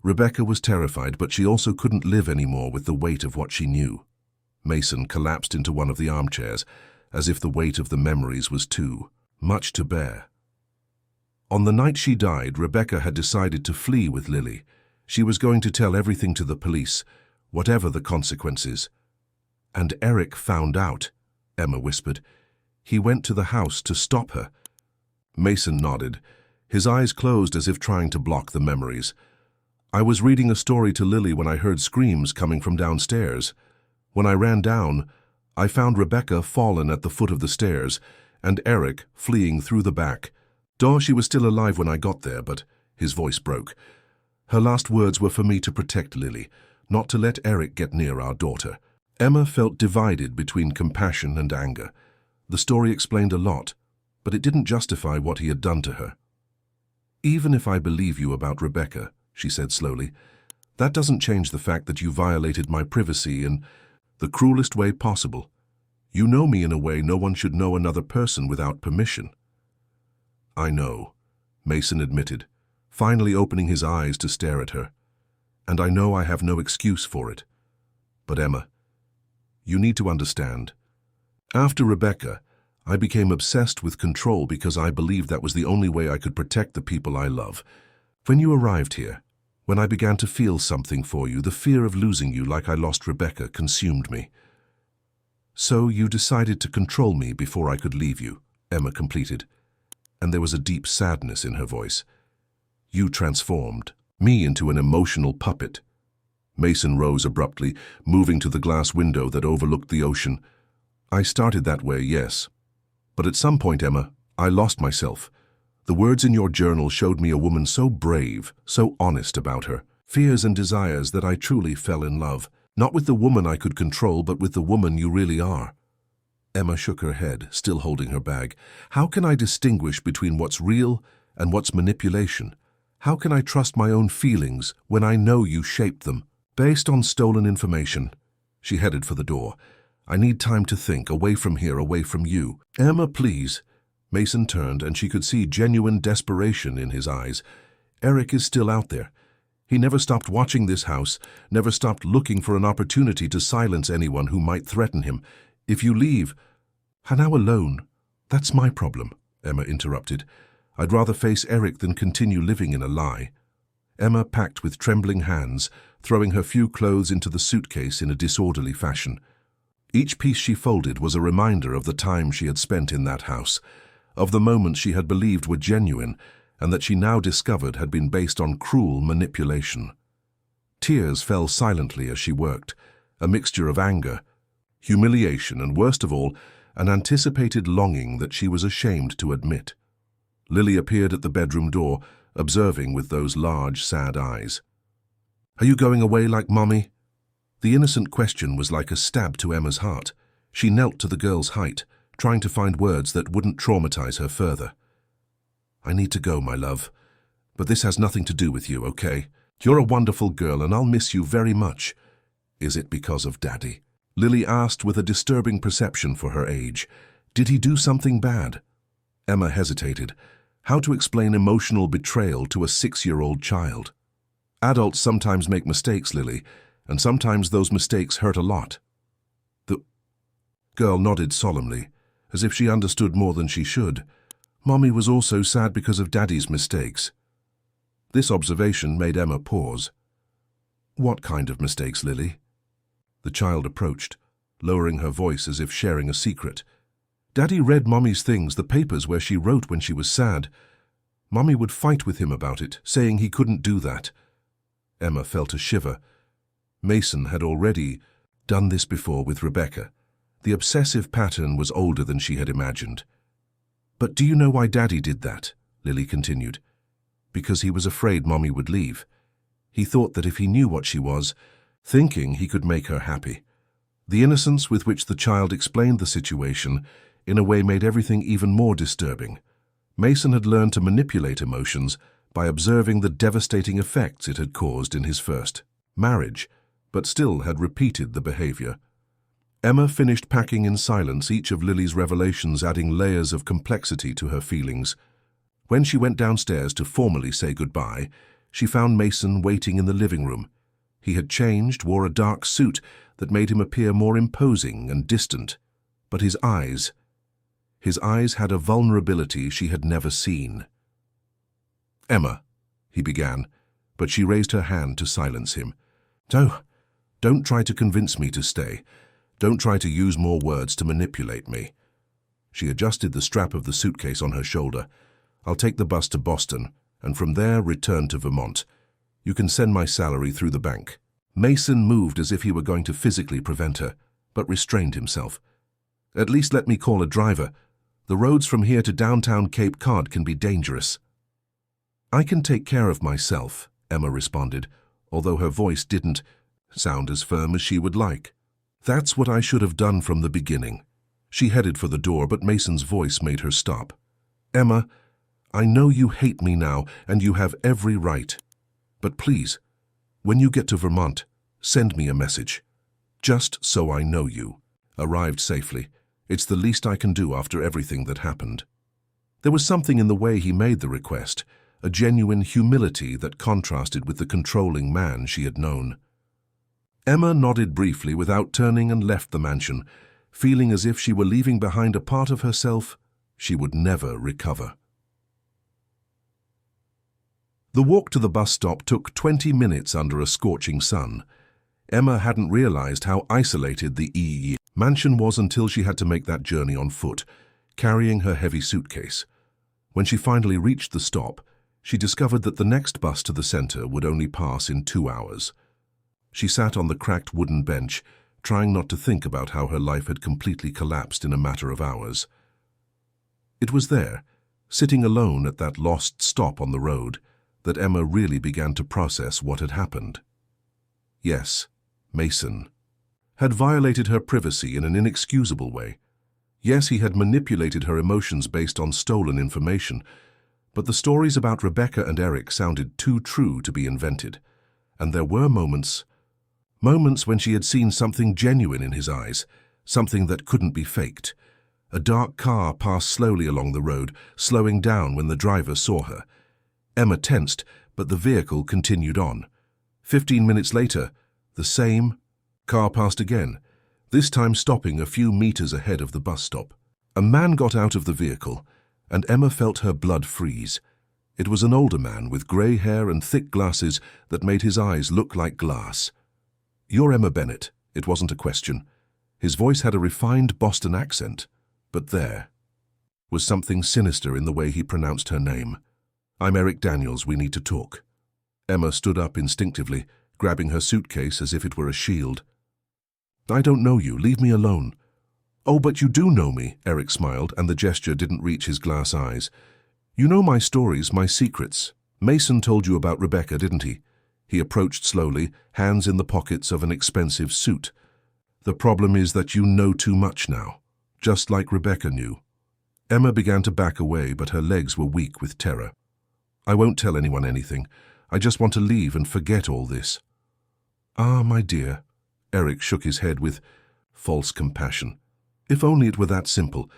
Rebecca was terrified, but she also couldn't live anymore with the weight of what she knew. Mason collapsed into one of the armchairs, as if the weight of the memories was too much to bear. On the night she died, Rebecca had decided to flee with Lily. She was going to tell everything to the police, whatever the consequences. And Eric found out, Emma whispered. He went to the house to stop her. Mason nodded, his eyes closed as if trying to block the memories. I was reading a story to Lily when I heard screams coming from downstairs. When I ran down, I found Rebecca fallen at the foot of the stairs and Eric fleeing through the back. She was still alive when I got there, but his voice broke. Her last words were for me to protect Lily, not to let Eric get near our daughter. Emma felt divided between compassion and anger. The story explained a lot, but it didn't justify what he had done to her. Even if I believe you about Rebecca, she said slowly, that doesn't change the fact that you violated my privacy in the cruelest way possible. You know me in a way no one should know another person without permission. I know, Mason admitted, finally opening his eyes to stare at her. And I know I have no excuse for it. But Emma, you need to understand. After Rebecca, I became obsessed with control because I believed that was the only way I could protect the people I love. When you arrived here, when I began to feel something for you, the fear of losing you like I lost Rebecca consumed me. So you decided to control me before I could leave you, Emma completed, and there was a deep sadness in her voice. You transformed me into an emotional puppet. Mason rose abruptly, moving to the glass window that overlooked the ocean. I started that way, yes. But at some point, Emma, I lost myself. The words in your journal showed me a woman so brave, so honest about her fears and desires that I truly fell in love, not with the woman I could control, but with the woman you really are. Emma shook her head, still holding her bag. How can I distinguish between what's real and what's manipulation? How can I trust my own feelings when I know you shaped them? Based on stolen information. She headed for the door. I need time to think, away from here, away from you. Emma, please. Mason turned, and she could see genuine desperation in his eyes. Eric is still out there. He never stopped watching this house, never stopped looking for an opportunity to silence anyone who might threaten him. If you leave, and now alone, that's my problem, Emma interrupted. I'd rather face Eric than continue living in a lie. Emma packed with trembling hands, throwing her few clothes into the suitcase in a disorderly fashion. Each piece she folded was a reminder of the time she had spent in that house, of the moments she had believed were genuine, and that she now discovered had been based on cruel manipulation. Tears fell silently as she worked, a mixture of anger, humiliation, and worst of all, an anticipated longing that she was ashamed to admit. Lily appeared at the bedroom door, observing with those large, sad eyes. Are you going away like Mommy? The innocent question was like a stab to Emma's heart. She knelt to the girl's height, trying to find words that wouldn't traumatize her further. I need to go, my love. But this has nothing to do with you, okay? You're a wonderful girl and I'll miss you very much. Is it because of Daddy? Lily asked with a disturbing perception for her age. Did he do something bad? Emma hesitated. How to explain emotional betrayal to a 6-year-old child? Adults sometimes make mistakes, Lily, and sometimes those mistakes hurt a lot. The girl nodded solemnly, as if she understood more than she should. Mommy was also sad because of Daddy's mistakes. This observation made Emma pause. What kind of mistakes, Lily? The child approached, lowering her voice as if sharing a secret. Daddy read Mommy's things, the papers where she wrote when she was sad. Mommy would fight with him about it, saying he couldn't do that. Emma felt a shiver. Mason had already done this before with Rebecca. The obsessive pattern was older than she had imagined. But do you know why Daddy did that? Lily continued. Because he was afraid Mommy would leave. He thought that if he knew what she was, thinking he could make her happy. The innocence with which the child explained the situation in a way made everything even more disturbing. Mason had learned to manipulate emotions by observing the devastating effects it had caused in his first marriage, but still had repeated the behavior. Emma finished packing in silence, each of Lily's revelations adding layers of complexity to her feelings. When she went downstairs to formally say goodbye, she found Mason waiting in the living room. He had changed, wore a dark suit that made him appear more imposing and distant, but his eyes had a vulnerability she had never seen. Emma, he began, but she raised her hand to silence him. Don't try to convince me to stay. Don't try to use more words to manipulate me. She adjusted the strap of the suitcase on her shoulder. I'll take the bus to Boston, and from there return to Vermont. You can send my salary through the bank. Mason moved as if he were going to physically prevent her, but restrained himself. At least let me call a driver. The roads from here to downtown Cape Cod can be dangerous. I can take care of myself, Emma responded, although her voice didn't sound as firm as she would like. That's what I should have done from the beginning. She headed for the door, but Mason's voice made her stop. Emma, I know you hate me now, and you have every right. But please, when you get to Vermont, send me a message. Just so I know you arrived safely. It's the least I can do after everything that happened. There was something in the way he made the request, a genuine humility that contrasted with the controlling man she had known. Emma nodded briefly without turning and left the mansion, feeling as if she were leaving behind a part of herself she would never recover. The walk to the bus stop took 20 minutes under a scorching sun. Emma hadn't realized how isolated the mansion was until she had to make that journey on foot, carrying her heavy suitcase. When she finally reached the stop, she discovered that the next bus to the center would only pass in 2 hours. She sat on the cracked wooden bench, trying not to think about how her life had completely collapsed in a matter of hours. It was there, sitting alone at that lost stop on the road, that Emma really began to process what had happened. Yes, Mason had violated her privacy in an inexcusable way. Yes, he had manipulated her emotions based on stolen information, but the stories about Rebecca and Eric sounded too true to be invented, and there were moments when she had seen something genuine in his eyes, something that couldn't be faked. A dark car passed slowly along the road, slowing down when the driver saw her. Emma tensed, but the vehicle continued on. 15 minutes later, the same car passed again, this time stopping a few meters ahead of the bus stop. A man got out of the vehicle, and Emma felt her blood freeze. It was an older man with grey hair and thick glasses that made his eyes look like glass. "You're Emma Bennett," it wasn't a question. His voice had a refined Boston accent, but there was something sinister in the way he pronounced her name. "I'm Eric Daniels, we need to talk." Emma stood up instinctively, grabbing her suitcase as if it were a shield. "I don't know you, leave me alone." "Oh, but you do know me," Eric smiled, and the gesture didn't reach his glass eyes. "You know my stories, my secrets. Mason told you about Rebecca, didn't he?" He approached slowly, hands in the pockets of an expensive suit. "The problem is that you know too much now, just like Rebecca knew." Emma began to back away, but her legs were weak with terror. "I won't tell anyone anything. I just want to leave and forget all this." "Ah, my dear," Eric shook his head with false compassion. "If only it were that simple.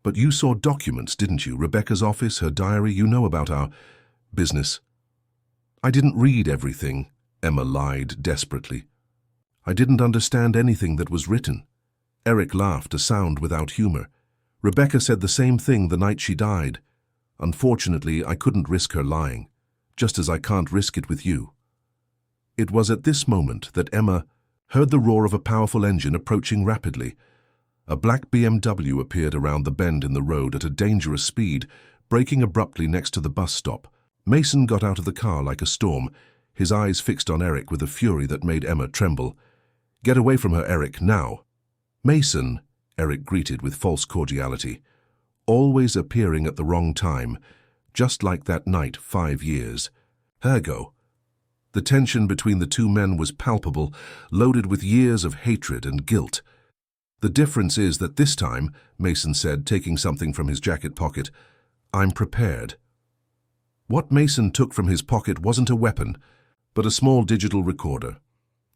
But you saw documents, didn't you? Rebecca's office, her diary, you know about our business." "I didn't read everything," Emma lied desperately. "I didn't understand anything that was written." Eric laughed, a sound without humor. "Rebecca said the same thing the night she died. Unfortunately, I couldn't risk her lying, just as I can't risk it with you." It was at this moment that Emma heard the roar of a powerful engine approaching rapidly. A black BMW appeared around the bend in the road at a dangerous speed, braking abruptly next to the bus stop. Mason got out of the car like a storm, his eyes fixed on Eric with a fury that made Emma tremble. "Get away from her, Eric, now." "Mason," Eric greeted with false cordiality, always appearing at the wrong time, just like that night 5 years. Ergo. The tension between the two men was palpable, loaded with years of hatred and guilt. "The difference is that this time," Mason said, taking something from his jacket pocket, "I'm prepared." What Mason took from his pocket wasn't a weapon, but a small digital recorder.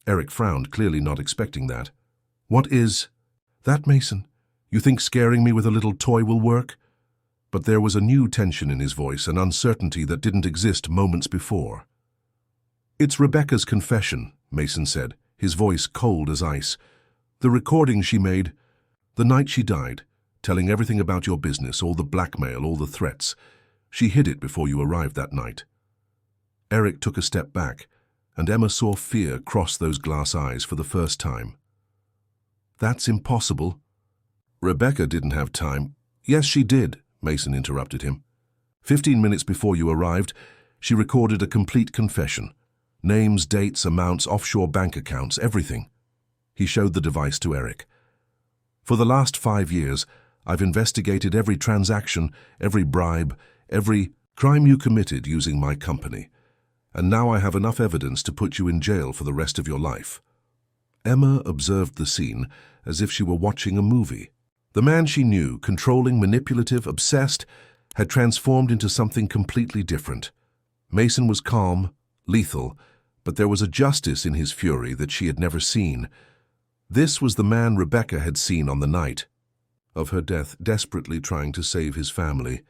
Eric frowned, clearly not expecting that. "What is that, Mason? You think scaring me with a little toy will work?" But there was a new tension in his voice, an uncertainty that didn't exist moments before. "It's Rebecca's confession," Mason said, his voice cold as ice. "The recording she made the night she died, telling everything about your business, all the blackmail, all the threats. She hid it before you arrived that night." Eric took a step back, and Emma saw fear cross those glass eyes for the first time. "That's impossible." "Rebecca didn't have time." "Yes, she did," Mason interrupted him. 15 minutes before you arrived, she recorded a complete confession. Names, dates, amounts, offshore bank accounts, everything. He showed the device to Eric. "For the last 5 years, I've investigated every transaction, every bribe, every crime you committed using my company. And now I have enough evidence to put you in jail for the rest of your life." Emma observed the scene as if she were watching a movie. The man she knew, controlling, manipulative, obsessed, had transformed into something completely different. Mason was calm, lethal, but there was a justice in his fury that she had never seen. This was the man Rebecca had seen on the night of her death, desperately trying to save his family.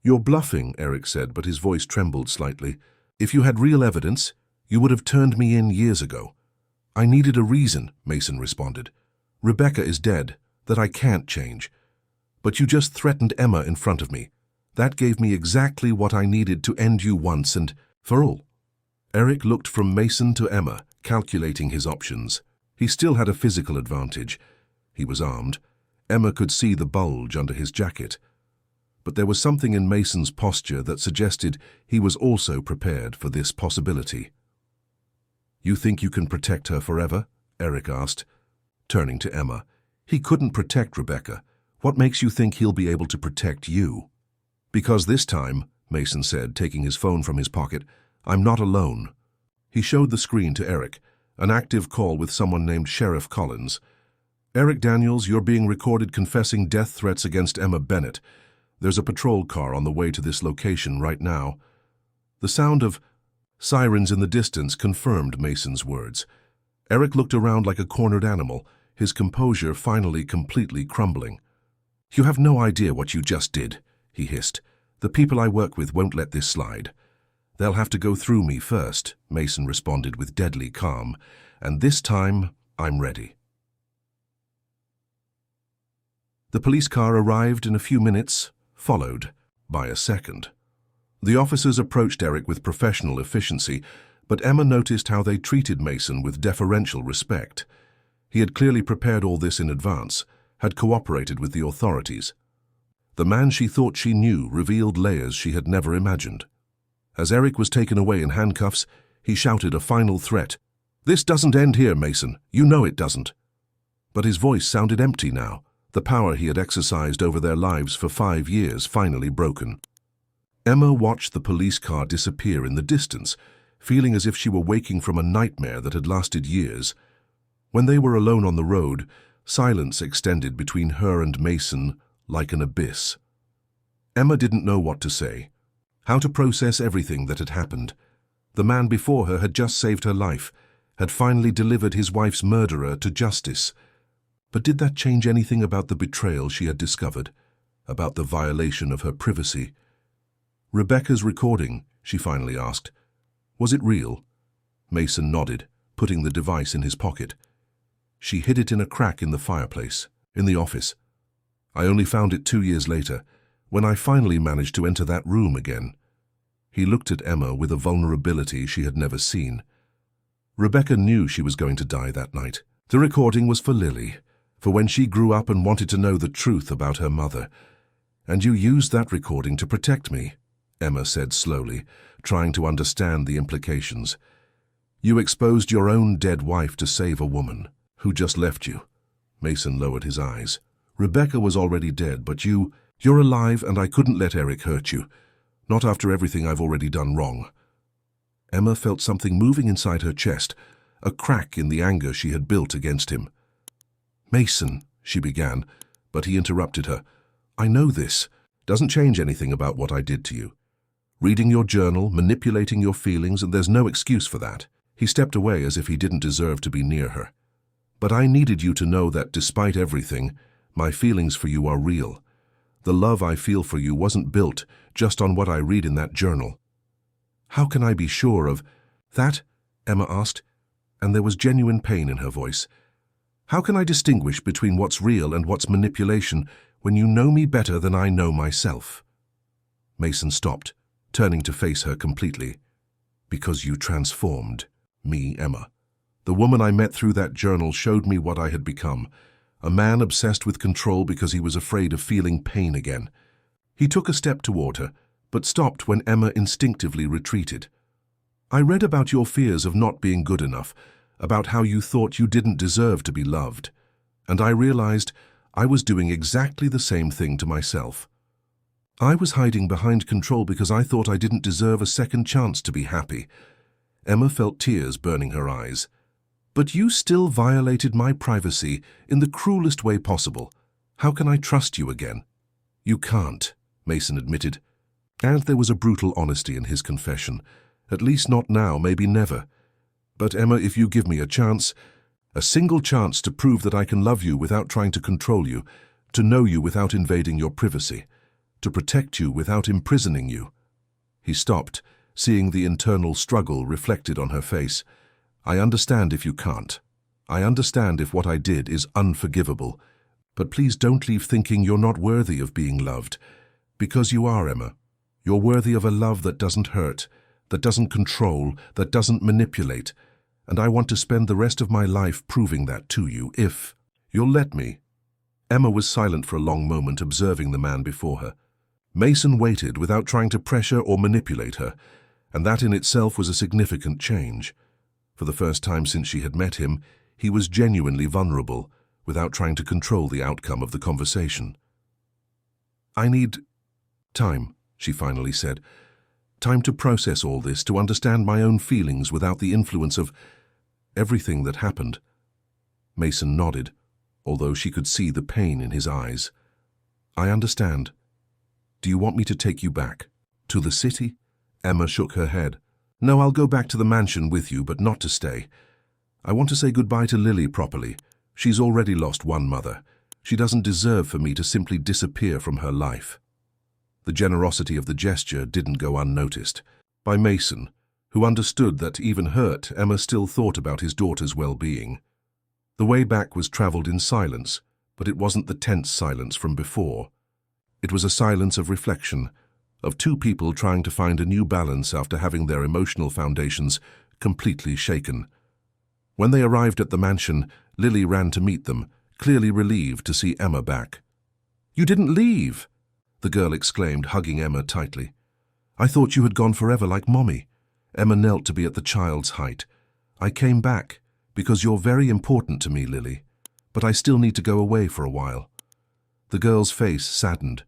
"You're bluffing," Eric said, but his voice trembled slightly. "If you had real evidence, you would have turned me in years ago." "I needed a reason," Mason responded. "Rebecca is dead, that I can't change. But you just threatened Emma in front of me. That gave me exactly what I needed to end you once and for all." Eric looked from Mason to Emma, calculating his options. He still had a physical advantage. He was armed. Emma could see the bulge under his jacket. But there was something in Mason's posture that suggested he was also prepared for this possibility. "You think you can protect her forever?" Eric asked, turning to Emma. "He couldn't protect Rebecca. What makes you think he'll be able to protect you?" "Because this time," Mason said, taking his phone from his pocket, "I'm not alone." He showed the screen to Eric, an active call with someone named Sheriff Collins. "Eric Daniels, you're being recorded confessing death threats against Emma Bennett. There's a patrol car on the way to this location right now." The sound of sirens in the distance confirmed Mason's words. Eric looked around like a cornered animal, his composure finally completely crumbling. "You have no idea what you just did," he hissed. "The people I work with won't let this slide." "They'll have to go through me first," Mason responded with deadly calm, "and this time I'm ready." The police car arrived in a few minutes, followed by a second. The officers approached Eric with professional efficiency, but Emma noticed how they treated Mason with deferential respect. He had clearly prepared all this in advance, had cooperated with the authorities. The man she thought she knew revealed layers she had never imagined. As Eric was taken away in handcuffs, he shouted a final threat. "This doesn't end here, Mason. You know it doesn't." But his voice sounded empty now, the power he had exercised over their lives for 5 years finally broken. Emma watched the police car disappear in the distance, feeling as if she were waking from a nightmare that had lasted years. When they were alone on the road, silence extended between her and Mason like an abyss. Emma didn't know what to say, how to process everything that had happened. The man before her had just saved her life, had finally delivered his wife's murderer to justice. But did that change anything about the betrayal she had discovered, about the violation of her privacy? "Rebecca's recording," she finally asked. "Was it real?" Mason nodded, putting the device in his pocket. "She hid it in a crack in the fireplace, in the office. I only found it 2 years later, when I finally managed to enter that room again." He looked at Emma with a vulnerability she had never seen. Rebecca knew she was going to die that night. The recording was for Lily, for when she grew up and wanted to know the truth about her mother. "And you used that recording to protect me," Emma said slowly, trying to understand the implications. "You exposed your own dead wife to save a woman who just left you." Mason lowered his eyes. "Rebecca was already dead, but you're alive, and I couldn't let Eric hurt you. Not after everything I've already done wrong." Emma felt something moving inside her chest, a crack in the anger she had built against him. "Mason," she began, but he interrupted her. "I know this. Doesn't change anything about what I did to you. Reading your journal, manipulating your feelings, and there's no excuse for that." He stepped away as if he didn't deserve to be near her. "But I needed you to know that despite everything, my feelings for you are real. The love I feel for you wasn't built just on what I read in that journal." "How can I be sure of that?" Emma asked, and there was genuine pain in her voice. "How can I distinguish between what's real and what's manipulation when you know me better than I know myself?" Mason stopped, turning to face her completely. "Because you transformed me, Emma. The woman I met through that journal showed me what I had become, a man obsessed with control because he was afraid of feeling pain again." He took a step toward her, but stopped when Emma instinctively retreated. "I read about your fears of not being good enough, about how you thought you didn't deserve to be loved, and I realized I was doing exactly the same thing to myself. I was hiding behind control because I thought I didn't deserve a second chance to be happy." Emma felt tears burning her eyes. "But you still violated my privacy in the cruelest way possible. How can I trust you again?" "You can't," Mason admitted. And there was a brutal honesty in his confession. "At least not now, maybe never. But Emma, if you give me a single chance to prove that I can love you without trying to control you, to know you without invading your privacy, to protect you without imprisoning you." He stopped, seeing the internal struggle reflected on her face. "I understand if you can't. I understand if what I did is unforgivable. But please don't leave thinking you're not worthy of being loved. Because you are, Emma. You're worthy of a love that doesn't hurt, that doesn't control, that doesn't manipulate. And I want to spend the rest of my life proving that to you, if you'll let me." Emma was silent for a long moment, observing the man before her. Mason waited without trying to pressure or manipulate her, and that in itself was a significant change. For the first time since she had met him, he was genuinely vulnerable, without trying to control the outcome of the conversation. "I need time," she finally said. "Time to process all this, to understand my own feelings without the influence of everything that happened." Mason nodded, although she could see the pain in his eyes. "I understand. Do you want me to take you back? To the city?" Emma shook her head. "No, I'll go back to the mansion with you, but not to stay. I want to say goodbye to Lily properly, She's already lost one mother. She doesn't deserve for me to simply disappear from her life." The generosity of the gesture didn't go unnoticed by Mason, who understood that even hurt, Emma still thought about his daughter's well-being. The way back was traveled in silence, but it wasn't the tense silence from before. It was a silence of reflection, of two people trying to find a new balance after having their emotional foundations completely shaken. When they arrived at the mansion, Lily ran to meet them, clearly relieved to see Emma back. "You didn't leave!" the girl exclaimed, hugging Emma tightly. "I thought you had gone forever like Mommy." Emma knelt to be at the child's height. "I came back because you're very important to me, Lily, but I still need to go away for a while." The girl's face saddened.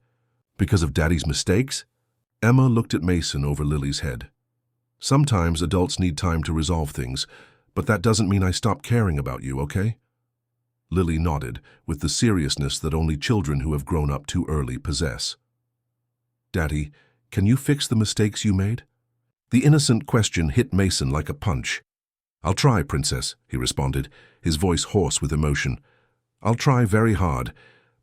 "Because of Daddy's mistakes?" Emma looked at Mason over Lily's head. "Sometimes adults need time to resolve things, but that doesn't mean I stop caring about you, okay?" Lily nodded, with the seriousness that only children who have grown up too early possess. "Daddy, can you fix the mistakes you made?" The innocent question hit Mason like a punch. "I'll try, Princess," he responded, his voice hoarse with emotion. "I'll try very hard,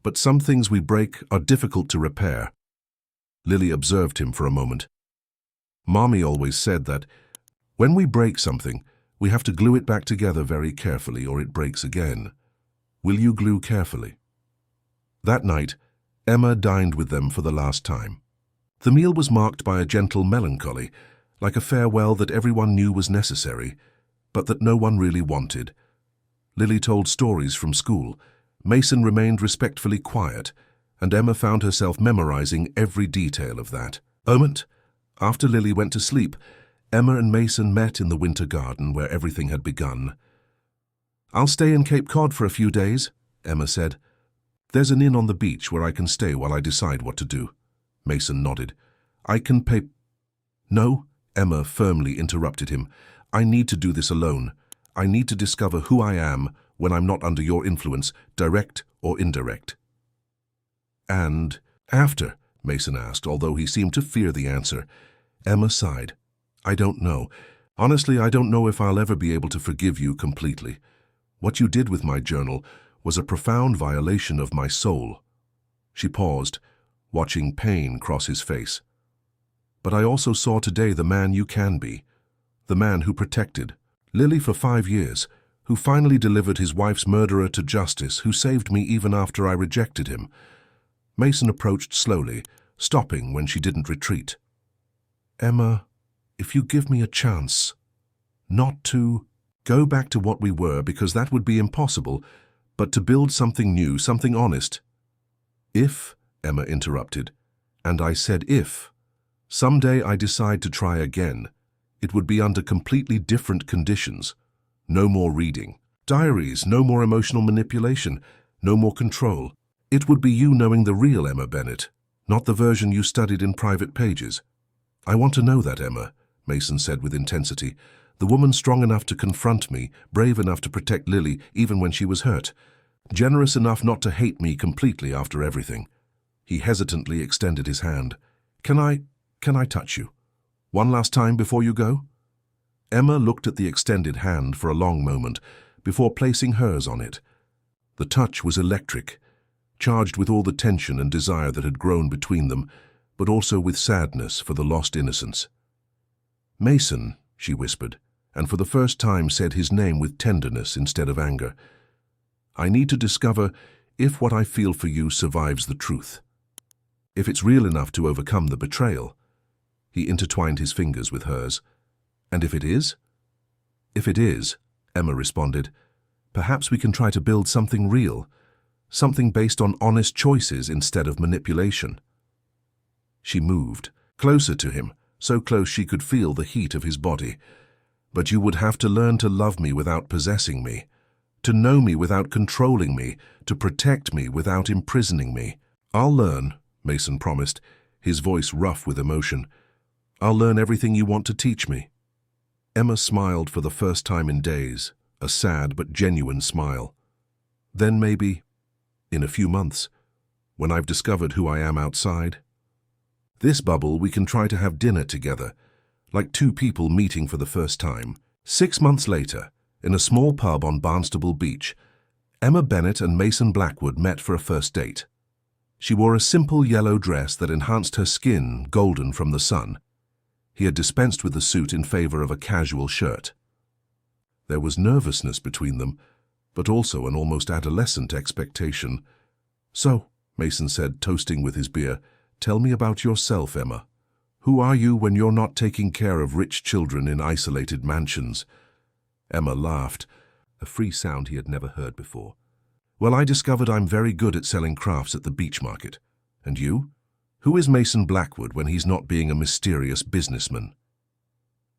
but some things we break are difficult to repair." Lily observed him for a moment. "Mommy always said that when we break something, we have to glue it back together very carefully or it breaks again. Will you glue carefully?" That night, Emma dined with them for the last time. The meal was marked by a gentle melancholy, like a farewell that everyone knew was necessary, but that no one really wanted. Lily told stories from school. Mason remained respectfully quiet, and Emma found herself memorizing every detail of that moment. After Lily went to sleep, Emma and Mason met in the winter garden where everything had begun. "I'll stay in Cape Cod for a few days," Emma said. "There's an inn on the beach where I can stay while I decide what to do." Mason nodded. "I can pay—" "No," Emma firmly interrupted him. "I need to do this alone. I need to discover who I am when I'm not under your influence, direct or indirect." "And after?" Mason asked, although he seemed to fear the answer. Emma sighed. "I don't know. Honestly, I don't know if I'll ever be able to forgive you completely. What you did with my journal was a profound violation of my soul." She paused, watching pain cross his face. "But I also saw today the man you can be, the man who protected Lily for 5 years, who finally delivered his wife's murderer to justice, who saved me even after I rejected him." Mason approached slowly, stopping when she didn't retreat. "Emma, if you give me a chance, not to go back to what we were, because that would be impossible, but to build something new, something honest." "If," Emma interrupted, and I said if, "someday I decide to try again, it would be under completely different conditions. No more reading diaries, no more emotional manipulation, no more control. It would be you knowing the real Emma Bennett, not the version you studied in private pages." "I want to know that, Emma," Mason said with intensity. "The woman strong enough to confront me, brave enough to protect Lily even when she was hurt, generous enough not to hate me completely after everything." He hesitantly extended his hand. Can I touch you? One last time before you go?" Emma looked at the extended hand for a long moment before placing hers on it. The touch was electric, charged with all the tension and desire that had grown between them, but also with sadness for the lost innocence. "Mason," she whispered, and for the first time said his name with tenderness instead of anger. "I need to discover if what I feel for you survives the truth. If it's real enough to overcome the betrayal." He intertwined his fingers with hers. "And if it is?" "If it is," Emma responded, "perhaps we can try to build something real, something based on honest choices instead of manipulation." She moved, closer to him, so close she could feel the heat of his body. "But you would have to learn to love me without possessing me, to know me without controlling me, to protect me without imprisoning me." "I'll learn," Mason promised, his voice rough with emotion. "I'll learn everything you want to teach me." Emma smiled for the first time in days, a sad but genuine smile. "Then maybe, in a few months, when I've discovered who I am outside this bubble, we can try to have dinner together, like two people meeting for the first time." 6 months later, in a small pub on Barnstable Beach, Emma Bennett and Mason Blackwood met for a first date. She wore a simple yellow dress that enhanced her skin, golden from the sun. He had dispensed with the suit in favor of a casual shirt. There was nervousness between them, but also an almost adolescent expectation. "So," Mason said, toasting with his beer, "tell me about yourself, Emma. Who are you when you're not taking care of rich children in isolated mansions?" Emma laughed, a free sound he had never heard before. "Well, I discovered I'm very good at selling crafts at the beach market. And you? Who is Mason Blackwood when he's not being a mysterious businessman?"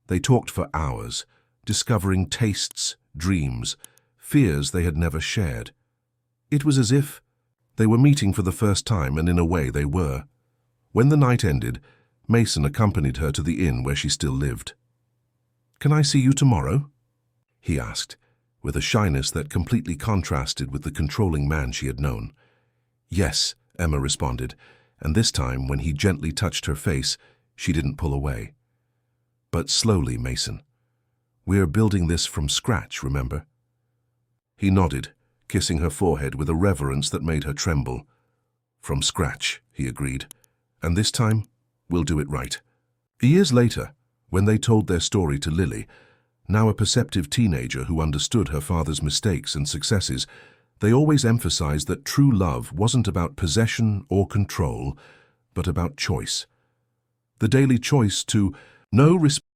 They talked for hours, discovering tastes, dreams, fears they had never shared. It was as if they were meeting for the first time, and in a way they were. When the night ended, Mason accompanied her to the inn where she still lived. "Can I see you tomorrow?" he asked, with a shyness that completely contrasted with the controlling man she had known. "Yes," Emma responded, and this time, when he gently touched her face, she didn't pull away. "But slowly, Mason. We're building this from scratch, remember?" He nodded, kissing her forehead with a reverence that made her tremble. "From scratch," he agreed, "and this time, we'll do it right." Years later, when they told their story to Lily, now a perceptive teenager who understood her father's mistakes and successes, they always emphasized that true love wasn't about possession or control, but about choice. The daily choice to know, respect,